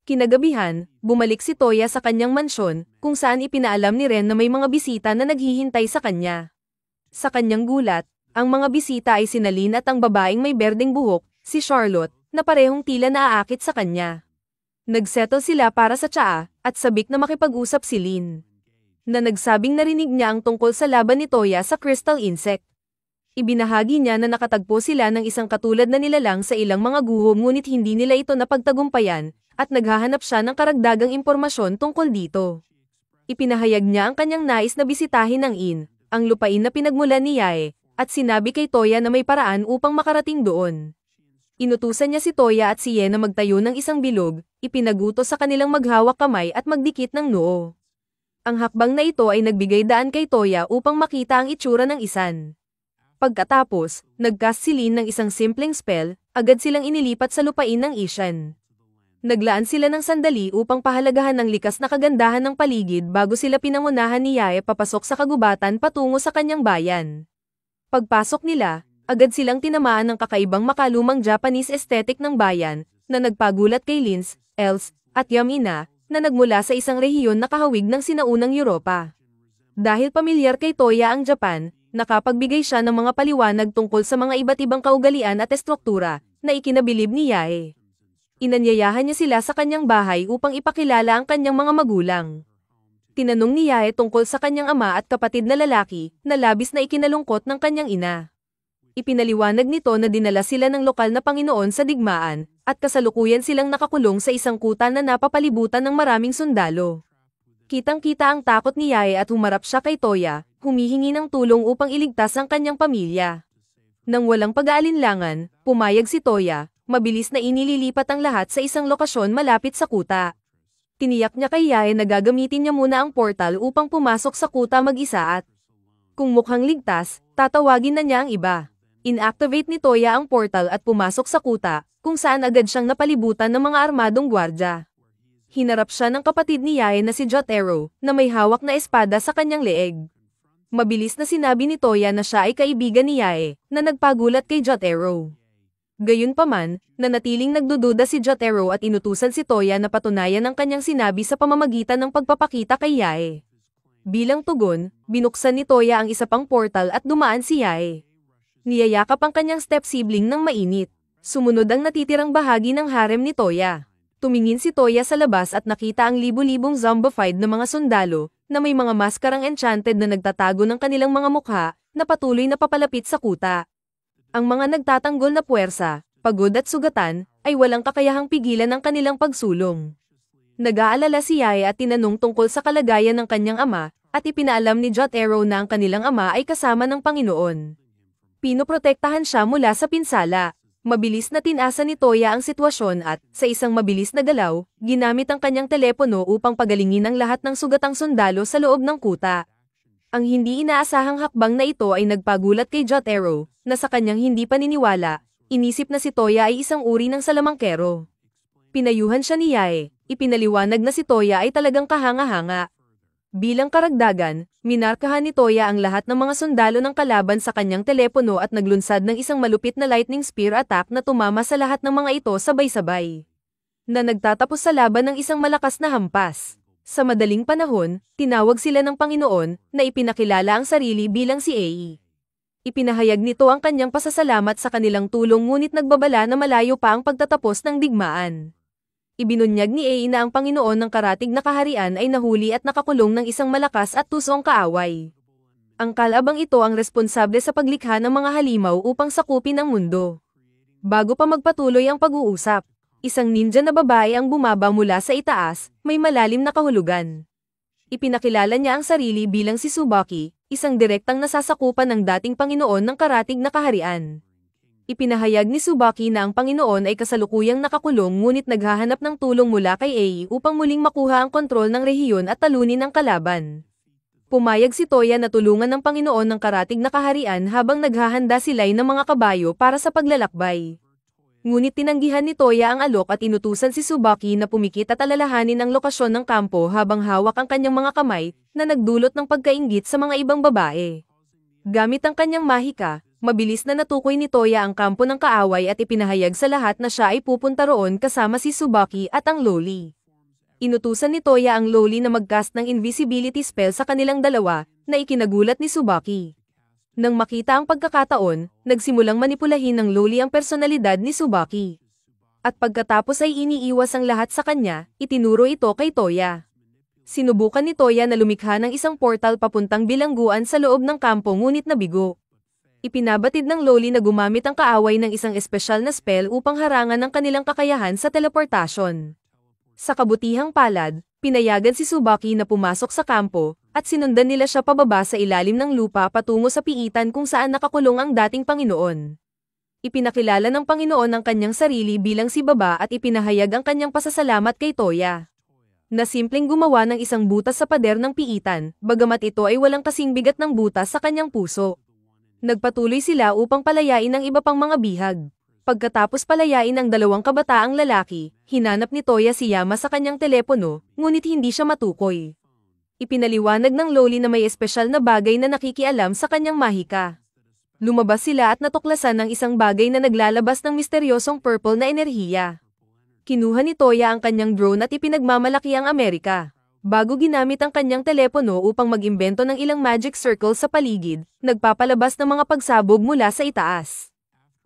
Kinagabihan, bumalik si Toya sa kanyang mansyon, kung saan ipinaalam ni Ren na may mga bisita na naghihintay sa kanya. Sa kanyang gulat, ang mga bisita ay si Lin at ang babaeng may berdeng buhok, si Charlotte, na parehong tila naaakit sa kanya. Nagsettle sila para sa tsaa, at sabik na makipag-usap si Lin, na nagsabing narinig niya ang tungkol sa laban ni Toya sa Crystal Insect. Ibinahagi niya na nakatagpo sila ng isang katulad na nilalang sa ilang mga guhom ngunit hindi nila ito napagtagumpayan, at naghahanap siya ng karagdagang impormasyon tungkol dito. Ipinahayag niya ang kanyang nais na bisitahin ang ang lupain na pinagmulan ni Yae, at sinabi kay Toya na may paraan upang makarating doon. Inutusan niya si Toya at si Ye na magtayo ng isang bilog, ipinagutos sa kanilang maghawak kamay at magdikit ng noo. Ang hakbang na ito ay nagbigay daan kay Toya upang makita ang itsura ng isan. Pagkatapos, nag-cast si Lin ng isang simpleng spell, agad silang inilipat sa lupain ng Ishan. Naglaan sila ng sandali upang pahalagahan ng likas na kagandahan ng paligid bago sila pinangunahan ni Yae papasok sa kagubatan patungo sa kanyang bayan. Pagpasok nila, agad silang tinamaan ng kakaibang makalumang Japanese aesthetic ng bayan, na nagpagulat kay Lins, Els, at Yamina, na nagmula sa isang rehiyon na kahawig ng sinaunang Europa. Dahil pamilyar kay Toya ang Japan, nakapagbigay siya ng mga paliwanag tungkol sa mga iba't ibang kaugalian at estruktura, na ikinabilib ni Yae. Inanyayahan niya sila sa kanyang bahay upang ipakilala ang kanyang mga magulang. Tinanong ni Yae tungkol sa kanyang ama at kapatid na lalaki, na labis na ikinalungkot ng kanyang ina. Ipinaliwanag nito na dinala sila ng lokal na Panginoon sa digmaan, at kasalukuyan silang nakakulong sa isang kuta na napapalibutan ng maraming sundalo. Kitang-kita ang takot ni Yae at humarap siya kay Toya, humihingi ng tulong upang iligtas ang kanyang pamilya. Nang walang pag-aalinlangan, pumayag si Toya, mabilis na inililipat ang lahat sa isang lokasyon malapit sa kuta. Tiniyak niya kay Yae na gagamitin niya muna ang portal upang pumasok sa kuta mag-isa at kung mukhang ligtas, tatawagin na niya ang iba. Inactivate ni Toya ang portal at pumasok sa kuta, kung saan agad siyang napalibutan ng mga armadong gwardya. Hinarap siya ng kapatid ni Yae na si Jotaro, na may hawak na espada sa kanyang leeg. Mabilis na sinabi ni Toya na siya ay kaibigan ni Yae, na nagpagulat kay Jotaro. Gayunpaman, nanatiling nagdududa si Jotaro at inutusan si Toya na patunayan ang kanyang sinabi sa pamamagitan ng pagpapakita kay Yae. Bilang tugon, binuksan ni Toya ang isa pang portal at dumaan si Yae. Niyayakap ang kanyang step-sibling ng mainit. Sumunod ang natitirang bahagi ng harem ni Toya. Tumingin si Toya sa labas at nakita ang libu-libong zombified na mga sundalo, na may mga maskarang enchanted na nagtatago ng kanilang mga mukha, na patuloy na papalapit sa kuta. Ang mga nagtatanggol na puwersa, pagod at sugatan, ay walang kakayahang pigilan ang kanilang pagsulong. Nag-aalala si Yae at tinanong tungkol sa kalagayan ng kanyang ama, at ipinaalam ni Jotaro na ang kanilang ama ay kasama ng Panginoon. Pinoprotektahan siya mula sa pinsala. Mabilis na tinasa ni Toya ang sitwasyon at, sa isang mabilis na galaw, ginamit ang kanyang telepono upang pagalingin ang lahat ng sugatang sundalo sa loob ng kuta. Ang hindi inaasahang hakbang na ito ay nagpagulat kay Jotaro, na sa kanyang hindi paniniwala, inisip na si Toya ay isang uri ng salamangkero. Pinayuhan siya ni Yae, ipinaliwanag na si Toya ay talagang kahanga-hanga. Bilang karagdagan, minarkahan ni Toya ang lahat ng mga sundalo ng kalaban sa kanyang telepono at naglunsad ng isang malupit na lightning spear attack na tumama sa lahat ng mga ito sabay-sabay. Na nagtatapos sa laban ng isang malakas na hampas. Sa madaling panahon, tinawag sila ng Panginoon, na ipinakilala ang sarili bilang si Ai. Ipinahayag nito ang kanyang pasasalamat sa kanilang tulong ngunit nagbabala na malayo pa ang pagtatapos ng digmaan. Ibinunyag ni Ai na ang Panginoon ng karatig na kaharian ay nahuli at nakakulong ng isang malakas at tusong kaaway. Ang kalabang ito ang responsable sa paglikha ng mga halimaw upang sakupin ang mundo. Bago pa magpatuloy ang pag-uusap, isang ninja na babae ang bumaba mula sa itaas, may malalim na kahulugan. Ipinakilala niya ang sarili bilang si Tsubaki, isang direktang nasasakupan ng dating Panginoon ng karatig na kaharian. Ipinahayag ni Tsubaki na ang Panginoon ay kasalukuyang nakakulong ngunit naghahanap ng tulong mula kay Ai upang muling makuha ang kontrol ng rehiyon at talunin ang kalaban. Pumayag si Toya na tulungan ng Panginoon ng karatig na kaharian habang naghahanda sila'y ng mga kabayo para sa paglalakbay. Ngunit tinanggihan ni Toya ang alok at inutusan si Tsubaki na pumikit at alalahanin ang lokasyon ng kampo habang hawak ang kanyang mga kamay na nagdulot ng pagkainggit sa mga ibang babae. Gamit ang kanyang mahika, mabilis na natukoy ni Toya ang kampo ng kaaway at ipinahayag sa lahat na siya ay pupunta roon kasama si Tsubaki at ang Loli. Inutusan ni Toya ang Loli na mag-cast ng invisibility spell sa kanilang dalawa, na ikinagulat ni Tsubaki. Nang makita ang pagkakataon, nagsimulang manipulahin ng Loli ang personalidad ni Tsubaki. At pagkatapos ay iniiwas ang lahat sa kanya, itinuro ito kay Toya. Sinubukan ni Toya na lumikha ng isang portal papuntang bilangguan sa loob ng kampo ngunit nabigo. Ipinabatid ng Loli na gumamit ang kaaway ng isang espesyal na spell upang harangan ang kanilang kakayahan sa teleportasyon. Sa kabutihang palad, pinayagan si Tsubaki na pumasok sa kampo, at sinundan nila siya pababa sa ilalim ng lupa patungo sa piitan kung saan nakakulong ang dating Panginoon. Ipinakilala ng Panginoon ang kanyang sarili bilang si Baba at ipinahayag ang kanyang pasasalamat kay Toya. Na simpleng gumawa ng isang butas sa pader ng piitan, bagamat ito ay walang kasing bigat ng butas sa kanyang puso. Nagpatuloy sila upang palayain ang iba pang mga bihag. Pagkatapos palayain ang dalawang kabataang lalaki, hinanap ni Toya si Yama sa kanyang telepono, ngunit hindi siya matukoy. Ipinaliwanag ng Loli na may espesyal na bagay na nakikialam sa kanyang mahika. Lumabas sila at natuklasan ng isang bagay na naglalabas ng misteryosong purple na enerhiya. Kinuha ni Toya ang kanyang drone at ipinagmamalaki ang Amerika. Bago ginamit ang kanyang telepono upang mag-imbento ng ilang magic circle sa paligid, nagpapalabas ng mga pagsabog mula sa itaas.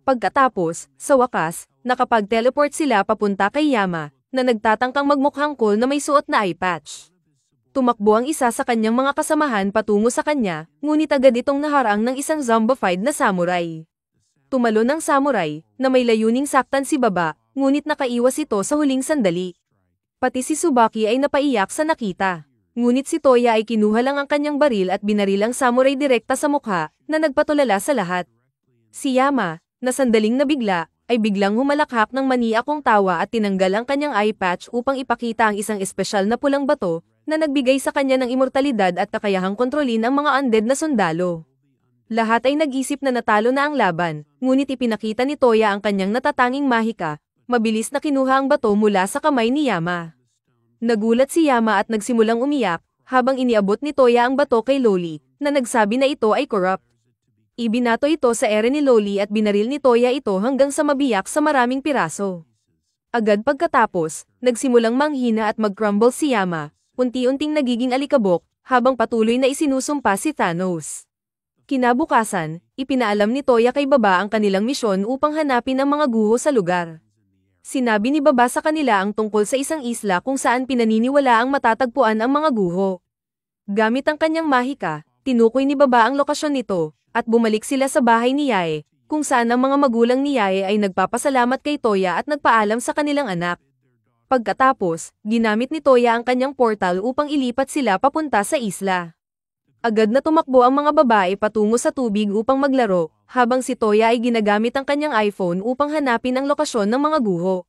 Pagkatapos, sa wakas, nakapag-teleport sila papunta kay Yama, na nagtatangkang magmukhang cool na may suot na eye patch. Tumakbo ang isa sa kanyang mga kasamahan patungo sa kanya, ngunit agad itong naharang ng isang zombified na samurai. Tumalon ang samurai, na may layuning saktan si Baba, ngunit nakaiwas ito sa huling sandali. Pati si Tsubaki ay napaiyak sa nakita. Ngunit si Toya ay kinuha lang ang kanyang baril at binaril ang samurai direkta sa mukha, na nagpatulala sa lahat. Si Yama, na sandaling nabigla, ay biglang humalakhak ng maniakong tawa at tinanggal ang kanyang eye patch upang ipakita ang isang espesyal na pulang bato na nagbigay sa kanya ng immortalidad at kakayahang kontrolin ang mga undead na sundalo. Lahat ay nag-isip na natalo na ang laban, ngunit ipinakita ni Toya ang kanyang natatanging mahika, mabilis na kinuha ang bato mula sa kamay ni Yama. Nagulat si Yama at nagsimulang umiyak, habang iniabot ni Toya ang bato kay Loli, na nagsabi na ito ay corrupt. Ibinato ito sa ere ni Loli at binaril ni Toya ito hanggang sa mabiyak sa maraming piraso. Agad pagkatapos, nagsimulang manghina at mag-crumble si Yama, unti-unting nagiging alikabok, habang patuloy na isinusumpa si Thanos. Kinabukasan, ipinaalam ni Toya kay Baba ang kanilang misyon upang hanapin ang mga guho sa lugar. Sinabi ni Baba sa kanila ang tungkol sa isang isla kung saan pinaniniwala ang matatagpuan ang mga guho. Gamit ang kanyang mahika, tinukoy ni Baba ang lokasyon nito, at bumalik sila sa bahay ni Yae, kung saan ang mga magulang ni Yae ay nagpapasalamat kay Toya at nagpaalam sa kanilang anak. Pagkatapos, ginamit ni Toya ang kanyang portal upang ilipat sila papunta sa isla. Agad na tumakbo ang mga babae patungo sa tubig upang maglaro, habang si Toya ay ginagamit ang kanyang iPhone upang hanapin ang lokasyon ng mga guho.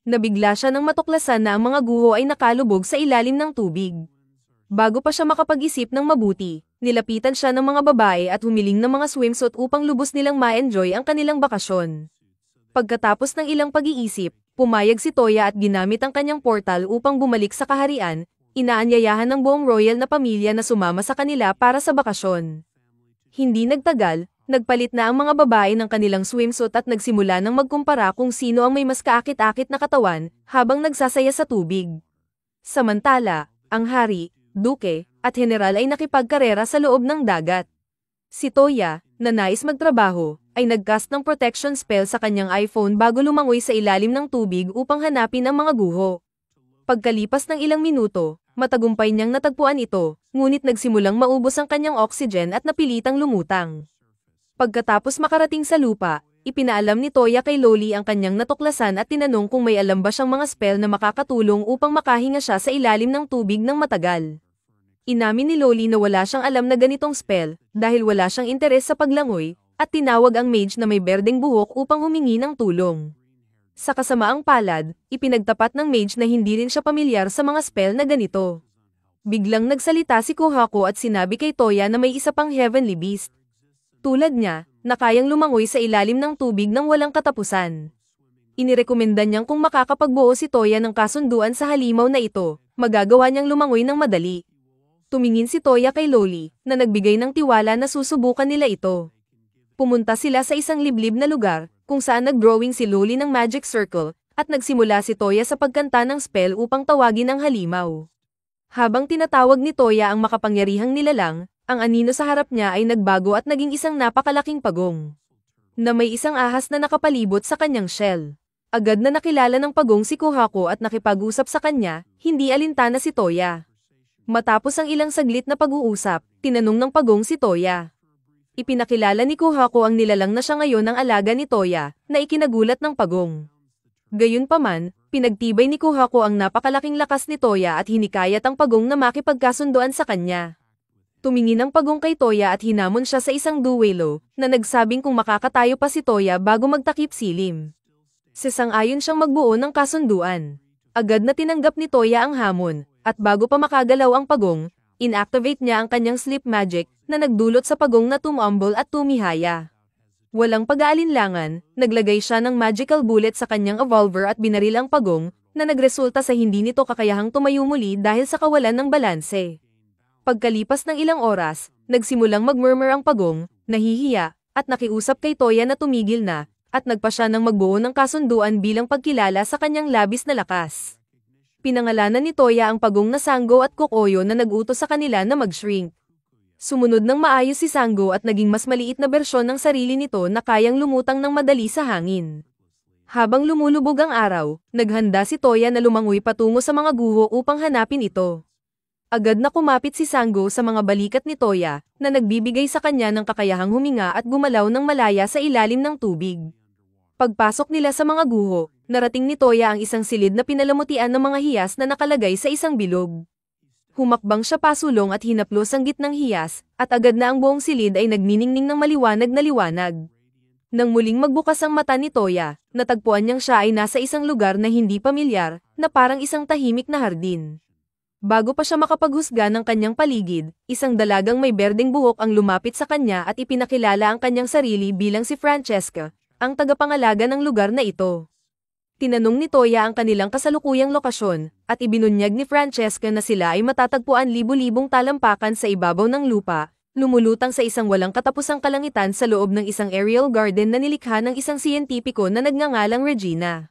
Nabigla siya nang matuklasan na ang mga guho ay nakalubog sa ilalim ng tubig. Bago pa siya makapag-isip ng mabuti, nilapitan siya ng mga babae at humiling ng mga swimsuit upang lubos nilang ma-enjoy ang kanilang bakasyon. Pagkatapos ng ilang pag-iisip, pumayag si Toya at ginamit ang kanyang portal upang bumalik sa kaharian, inaanyayahan ng buong royal na pamilya na sumama sa kanila para sa bakasyon. Hindi nagtagal, nagpalit na ang mga babae ng kanilang swimsuit at nagsimula ng magkumpara kung sino ang may mas kaakit-akit na katawan habang nagsasaya sa tubig. Samantala, ang hari, duke, at general ay nakipagkarera sa loob ng dagat. Si Toya, na nais magtrabaho, ay nagcast ng protection spell sa kanyang iPhone bago lumangoy sa ilalim ng tubig upang hanapin ang mga guho. Pagkalipas ng ilang minuto, matagumpay niyang natagpuan ito, ngunit nagsimulang maubos ang kanyang oxygen at napilitang lumutang. Pagkatapos makarating sa lupa, ipinaalam ni Toya kay Loli ang kanyang natuklasan at tinanong kung may alam ba siyang mga spell na makakatulong upang makahinga siya sa ilalim ng tubig ng matagal. Inamin ni Loli na wala siyang alam na ganitong spell, dahil wala siyang interes sa paglangoy, at tinawag ang mage na may berdeng buhok upang humingi ng tulong. Sa kasamaang palad, ipinagtapat ng mage na hindi rin siya pamilyar sa mga spell na ganito. Biglang nagsalita si Kohako at sinabi kay Toya na may isa pang heavenly beast. Tulad niya, na kayang lumangoy sa ilalim ng tubig nang walang katapusan. Inirekomenda niyang kung makakapagbuo si Toya ng kasunduan sa halimaw na ito, magagawa niyang lumangoy ng madali. Tumingin si Toya kay Loli, na nagbigay ng tiwala na susubukan nila ito. Pumunta sila sa isang liblib na lugar, kung saan nag-drawing si Loli ng magic circle, at nagsimula si Toya sa pagkanta ng spell upang tawagin ang halimaw. Habang tinatawag ni Toya ang makapangyarihang nilalang, ang anino sa harap niya ay nagbago at naging isang napakalaking pagong, na may isang ahas na nakapalibot sa kanyang shell. Agad na nakilala ng pagong si Kohako at nakipag-usap sa kanya, hindi alintana si Toya. Matapos ang ilang saglit na pag-uusap, tinanong ng pagong si Toya. Ipinakilala ni Kohako ang nilalang na siya ngayon ang alaga ni Toya, na ikinagulat ng pagong. Gayunpaman, pinagtibay ni Kohako ang napakalaking lakas ni Toya at hinikayat ang pagong na makipagkasunduan sa kanya. Tumingin ang pagong kay Toya at hinamon siya sa isang duwelo, na nagsabing kung makakatayo pa si Toya bago magtakip silim. Sasang-ayon siyang magbuo ng kasunduan. Agad na tinanggap ni Toya ang hamon, at bago pa makagalaw ang pagong, inactivate niya ang kanyang sleep magic na nagdulot sa pagong na tumumble at tumihaya. Walang pag-aalinlangan, naglagay siya ng magical bullet sa kanyang evolver at binaril ang pagong, na nagresulta sa hindi nito kakayahang tumayo muli dahil sa kawalan ng balanse. Pagkalipas ng ilang oras, nagsimulang magmurmur ang pagong, nahihiya, at nakiusap kay Toya na tumigil na, at nagpa siya ng magbuo ng kasunduan bilang pagkilala sa kanyang labis na lakas. Pinangalanan ni Toya ang pagong na Sango at Kokoyo na nag-utos sa kanila na mag-shrink. Sumunod ng maayos si Sango at naging mas maliit na bersyon ng sarili nito na kayang lumutang ng madali sa hangin. Habang lumulubog ang araw, naghanda si Toya na lumangoy patungo sa mga guho upang hanapin ito. Agad na kumapit si Sango sa mga balikat ni Toya, na nagbibigay sa kanya ng kakayahang huminga at gumalaw ng malaya sa ilalim ng tubig. Pagpasok nila sa mga guho, narating ni Toya ang isang silid na pinalamutian ng mga hiyas na nakalagay sa isang bilog. Humakbang siya pasulong at hinaplos ang gitnang hiyas, at agad na ang buong silid ay nagniningning ng maliwanag na liwanag. Nang muling magbukas ang mata ni Toya, natagpuan niyang siya ay nasa isang lugar na hindi pamilyar, na parang isang tahimik na hardin. Bago pa siya makapaghusga ng kanyang paligid, isang dalagang may berdeng buhok ang lumapit sa kanya at ipinakilala ang kanyang sarili bilang si Francesca, ang tagapangalaga ng lugar na ito. Tinanong ni Toya ang kanilang kasalukuyang lokasyon, at ibinunyag ni Francesca na sila ay matatagpuan libu-libong talampakan sa ibabaw ng lupa, lumulutang sa isang walang katapusang kalangitan sa loob ng isang aerial garden na nilikha ng isang siyentipiko na nagngangalang Regina.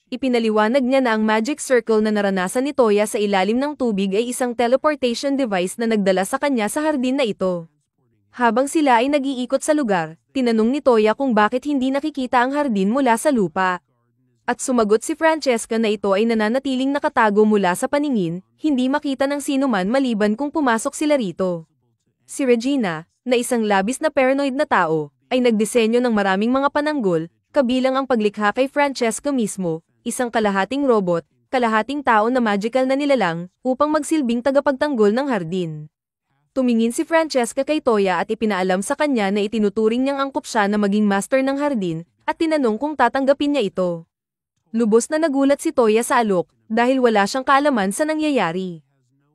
Ipinaliwanag niya na ang magic circle na naranasan ni Toya sa ilalim ng tubig ay isang teleportation device na nagdala sa kanya sa hardin na ito. Habang sila ay nag-iikot sa lugar, tinanong ni Toya kung bakit hindi nakikita ang hardin mula sa lupa. At sumagot si Francesca na ito ay nananatiling nakatago mula sa paningin, hindi makita ng sinuman maliban kung pumasok sila rito. Si Regina, na isang labis na paranoid na tao, ay nagdisenyo ng maraming mga pananggol, kabilang ang paglikha kay Francesca mismo, isang kalahating robot, kalahating tao na magical na nilalang, upang magsilbing tagapagtanggol ng hardin. Tumingin si Francesca kay Toya at ipinaalam sa kanya na itinuturing niyang angkop siya na maging master ng hardin, at tinanong kung tatanggapin niya ito. Lubos na nagulat si Toya sa alok, dahil wala siyang kaalaman sa nangyayari.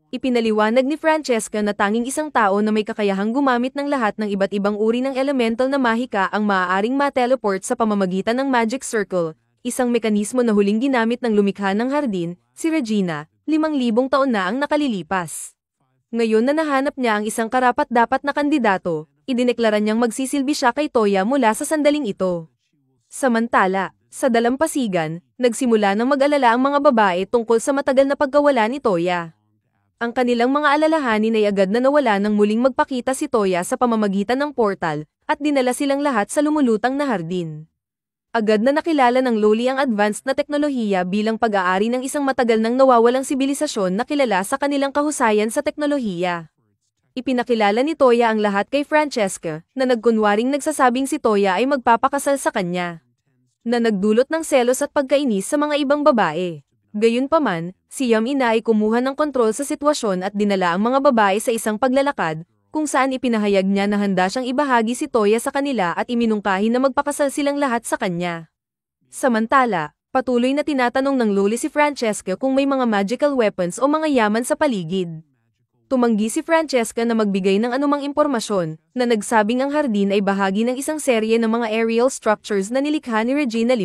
Ipinaliwanag ni Francesca na tanging isang tao na may kakayahang gumamit ng lahat ng iba't ibang uri ng elemental na mahika ang maaaring ma-teleport sa pamamagitan ng magic circle, isang mekanismo na huling ginamit ng lumikha ng hardin, si Regina, 5,000 taon na ang nakalilipas. Ngayon na nahanap niya ang isang karapat-dapat na kandidato, idineklara niyang magsisilbi siya kay Toya mula sa sandaling ito. Samantala, sa dalampasigan, nagsimula ng mag-alala ang mga babae tungkol sa matagal na pagkawala ni Toya. Ang kanilang mga alalahanin ay agad na nawala nang muling magpakita si Toya sa pamamagitan ng portal, at dinala silang lahat sa lumulutang na hardin. Agad na nakilala ng Loli ang advanced na teknolohiya bilang pag-aari ng isang matagal nang nawawalang sibilisasyon na kilala sa kanilang kahusayan sa teknolohiya. Ipinakilala ni Toya ang lahat kay Francesca, na nagkunwaring nagsasabing si Toya ay magpapakasal sa kanya, na nagdulot ng selos at pagkainis sa mga ibang babae. Gayunpaman, si Yamina ay kumuha ng kontrol sa sitwasyon at dinala ang mga babae sa isang paglalakad, kung saan ipinahayag niya na handa siyang ibahagi si Toya sa kanila at iminungkahi na magpakasal silang lahat sa kanya. Samantala, patuloy na tinatanong ng Loli si Francesca kung may mga magical weapons o mga yaman sa paligid. Tumanggi si Francesca na magbigay ng anumang impormasyon, na nagsabing ang hardin ay bahagi ng isang serye ng mga aerial structures na nilikha ni Regina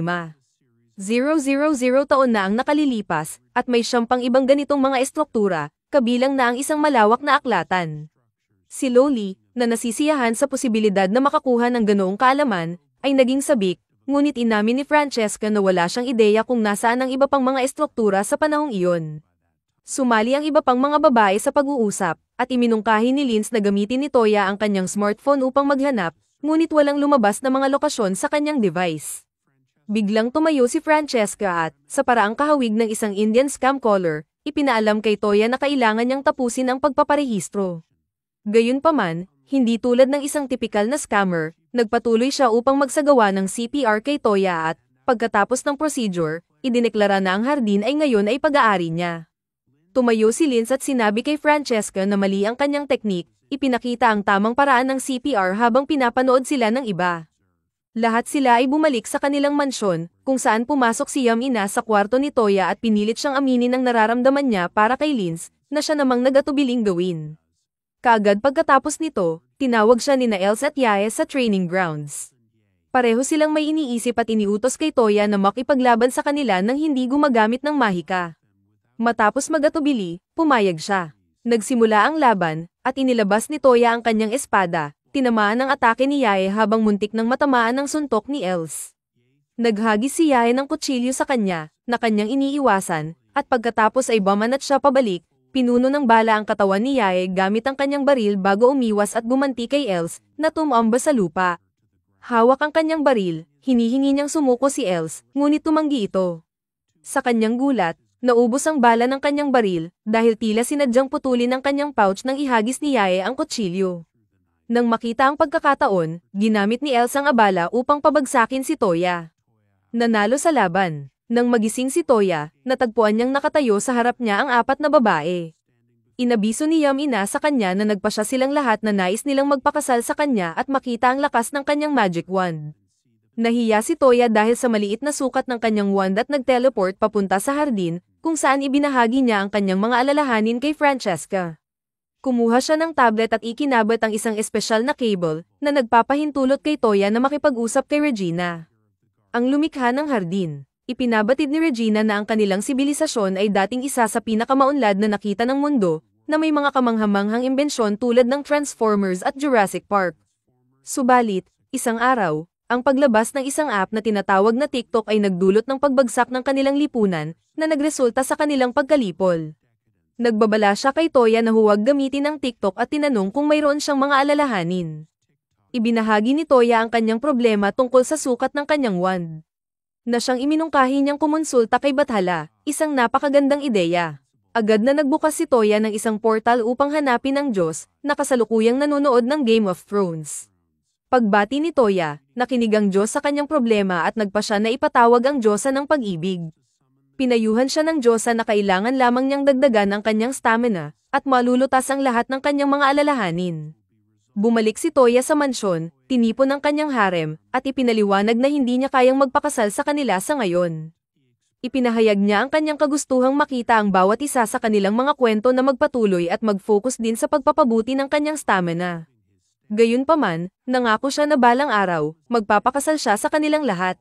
5,000 taon na ang nakalilipas, at may siyam pang ibang ganitong mga estruktura, kabilang na ang isang malawak na aklatan. Si Loli, na nasisiyahan sa posibilidad na makakuha ng ganoong kaalaman, ay naging sabik, ngunit inamin ni Francesca na wala siyang ideya kung nasaan ang iba pang mga estruktura sa panahong iyon. Sumali ang iba pang mga babae sa pag-uusap, at iminungkahi ni Linz na gamitin ni Toya ang kanyang smartphone upang maghanap, ngunit walang lumabas na mga lokasyon sa kanyang device. Biglang tumayo si Francesca at, sa paraang kahawig ng isang Indian scam caller, ipinaalam kay Toya na kailangan niyang tapusin ang pagpaparehistro. Gayunpaman, hindi tulad ng isang tipikal na scammer, nagpatuloy siya upang magsagawa ng CPR kay Toya at, pagkatapos ng procedure, idineklara na ang hardin ay ngayon ay pag-aari niya. Tumayo si Linz at sinabi kay Francesca na mali ang kanyang teknik, ipinakita ang tamang paraan ng CPR habang pinapanood sila ng iba. Lahat sila ay bumalik sa kanilang mansyon, kung saan pumasok si Yamina sa kwarto ni Toya at pinilit siyang aminin ang nararamdaman niya para kay Linz, na siya namang nag-atubiling gawin. Kaagad pagkatapos nito, tinawag siya ni Els at Yae sa training grounds. Pareho silang may iniisip at iniutos kay Toya na makipaglaban sa kanila nang hindi gumagamit ng mahika. Matapos mag-atubili, pumayag siya. Nagsimula ang laban, at inilabas ni Toya ang kanyang espada. Tinamaan ang atake ni Yae habang muntik nang matamaan ng suntok ni Els. Naghagis si Yae ng kutsilyo sa kanya, na kanyang iniiwasan, at pagkatapos ay bumanat siya pabalik, pinuno ng bala ang katawan ni Yae gamit ang kanyang baril bago umiwas at gumanti kay Els, na tumamba sa lupa. Hawak ang kanyang baril, hinihingi niyang sumuko si Els, ngunit tumanggi ito. Sa kanyang gulat, naubos ang bala ng kanyang baril, dahil tila sinadyang putulin ang kanyang pouch nang ihagis ni Yae ang kutsilyo. Nang makita ang pagkakataon, ginamit ni Els ang abala upang pabagsakin si Toya. Nanalo sa laban. Nang magising si Toya, natagpuan niyang nakatayo sa harap niya ang 4 na babae. Inabiso ni Yamina sa kanya na nagpasya silang lahat na nais nilang magpakasal sa kanya at makita ang lakas ng kanyang magic wand. Nahiya si Toya dahil sa maliit na sukat ng kanyang wand at nag-teleport papunta sa hardin, kung saan ibinahagi niya ang kanyang mga alalahanin kay Francesca. Kumuha siya ng tablet at ikinabit ang isang espesyal na cable, na nagpapahintulot kay Toya na makipag-usap kay Regina. Ang lumikha ng hardin. Ipinabatid ni Regina na ang kanilang sibilisasyon ay dating isa sa pinakamaunlad na nakita ng mundo, na may mga kamanghamanghang imbensyon tulad ng Transformers at Jurassic Park. Subalit, isang araw, ang paglabas ng isang app na tinatawag na TikTok ay nagdulot ng pagbagsak ng kanilang lipunan, na nagresulta sa kanilang pagkalipol. Nagbabala siya kay Toya na huwag gamitin ang TikTok at tinanong kung mayroon siyang mga alalahanin. Ibinahagi ni Toya ang kanyang problema tungkol sa sukat ng kanyang wand. Na siyang iminungkahi niyang kumonsulta kay Bathala, isang napakagandang ideya. Agad na nagbukas si Toya ng isang portal upang hanapin ang Diyos, na kasalukuyang nanonood ng Game of Thrones. Pagbati ni Toya, nakinig ang Diyos sa kanyang problema at nagpa siya na ipatawag ang Diyosa ng pag-ibig. Pinayuhan siya ng Diyosa na kailangan lamang niyang dagdagan ang kanyang stamina, at malulutas ang lahat ng kanyang mga alalahanin. Bumalik si Toya sa mansyon, tinipon ang kanyang harem, at ipinaliwanag na hindi niya kayang magpakasal sa kanila sa ngayon. Ipinahayag niya ang kanyang kagustuhang makita ang bawat isa sa kanilang mga kwento na magpatuloy at mag-focus din sa pagpapabuti ng kanyang stamina. Gayunpaman, nangako siya na balang araw, magpapakasal siya sa kanilang lahat.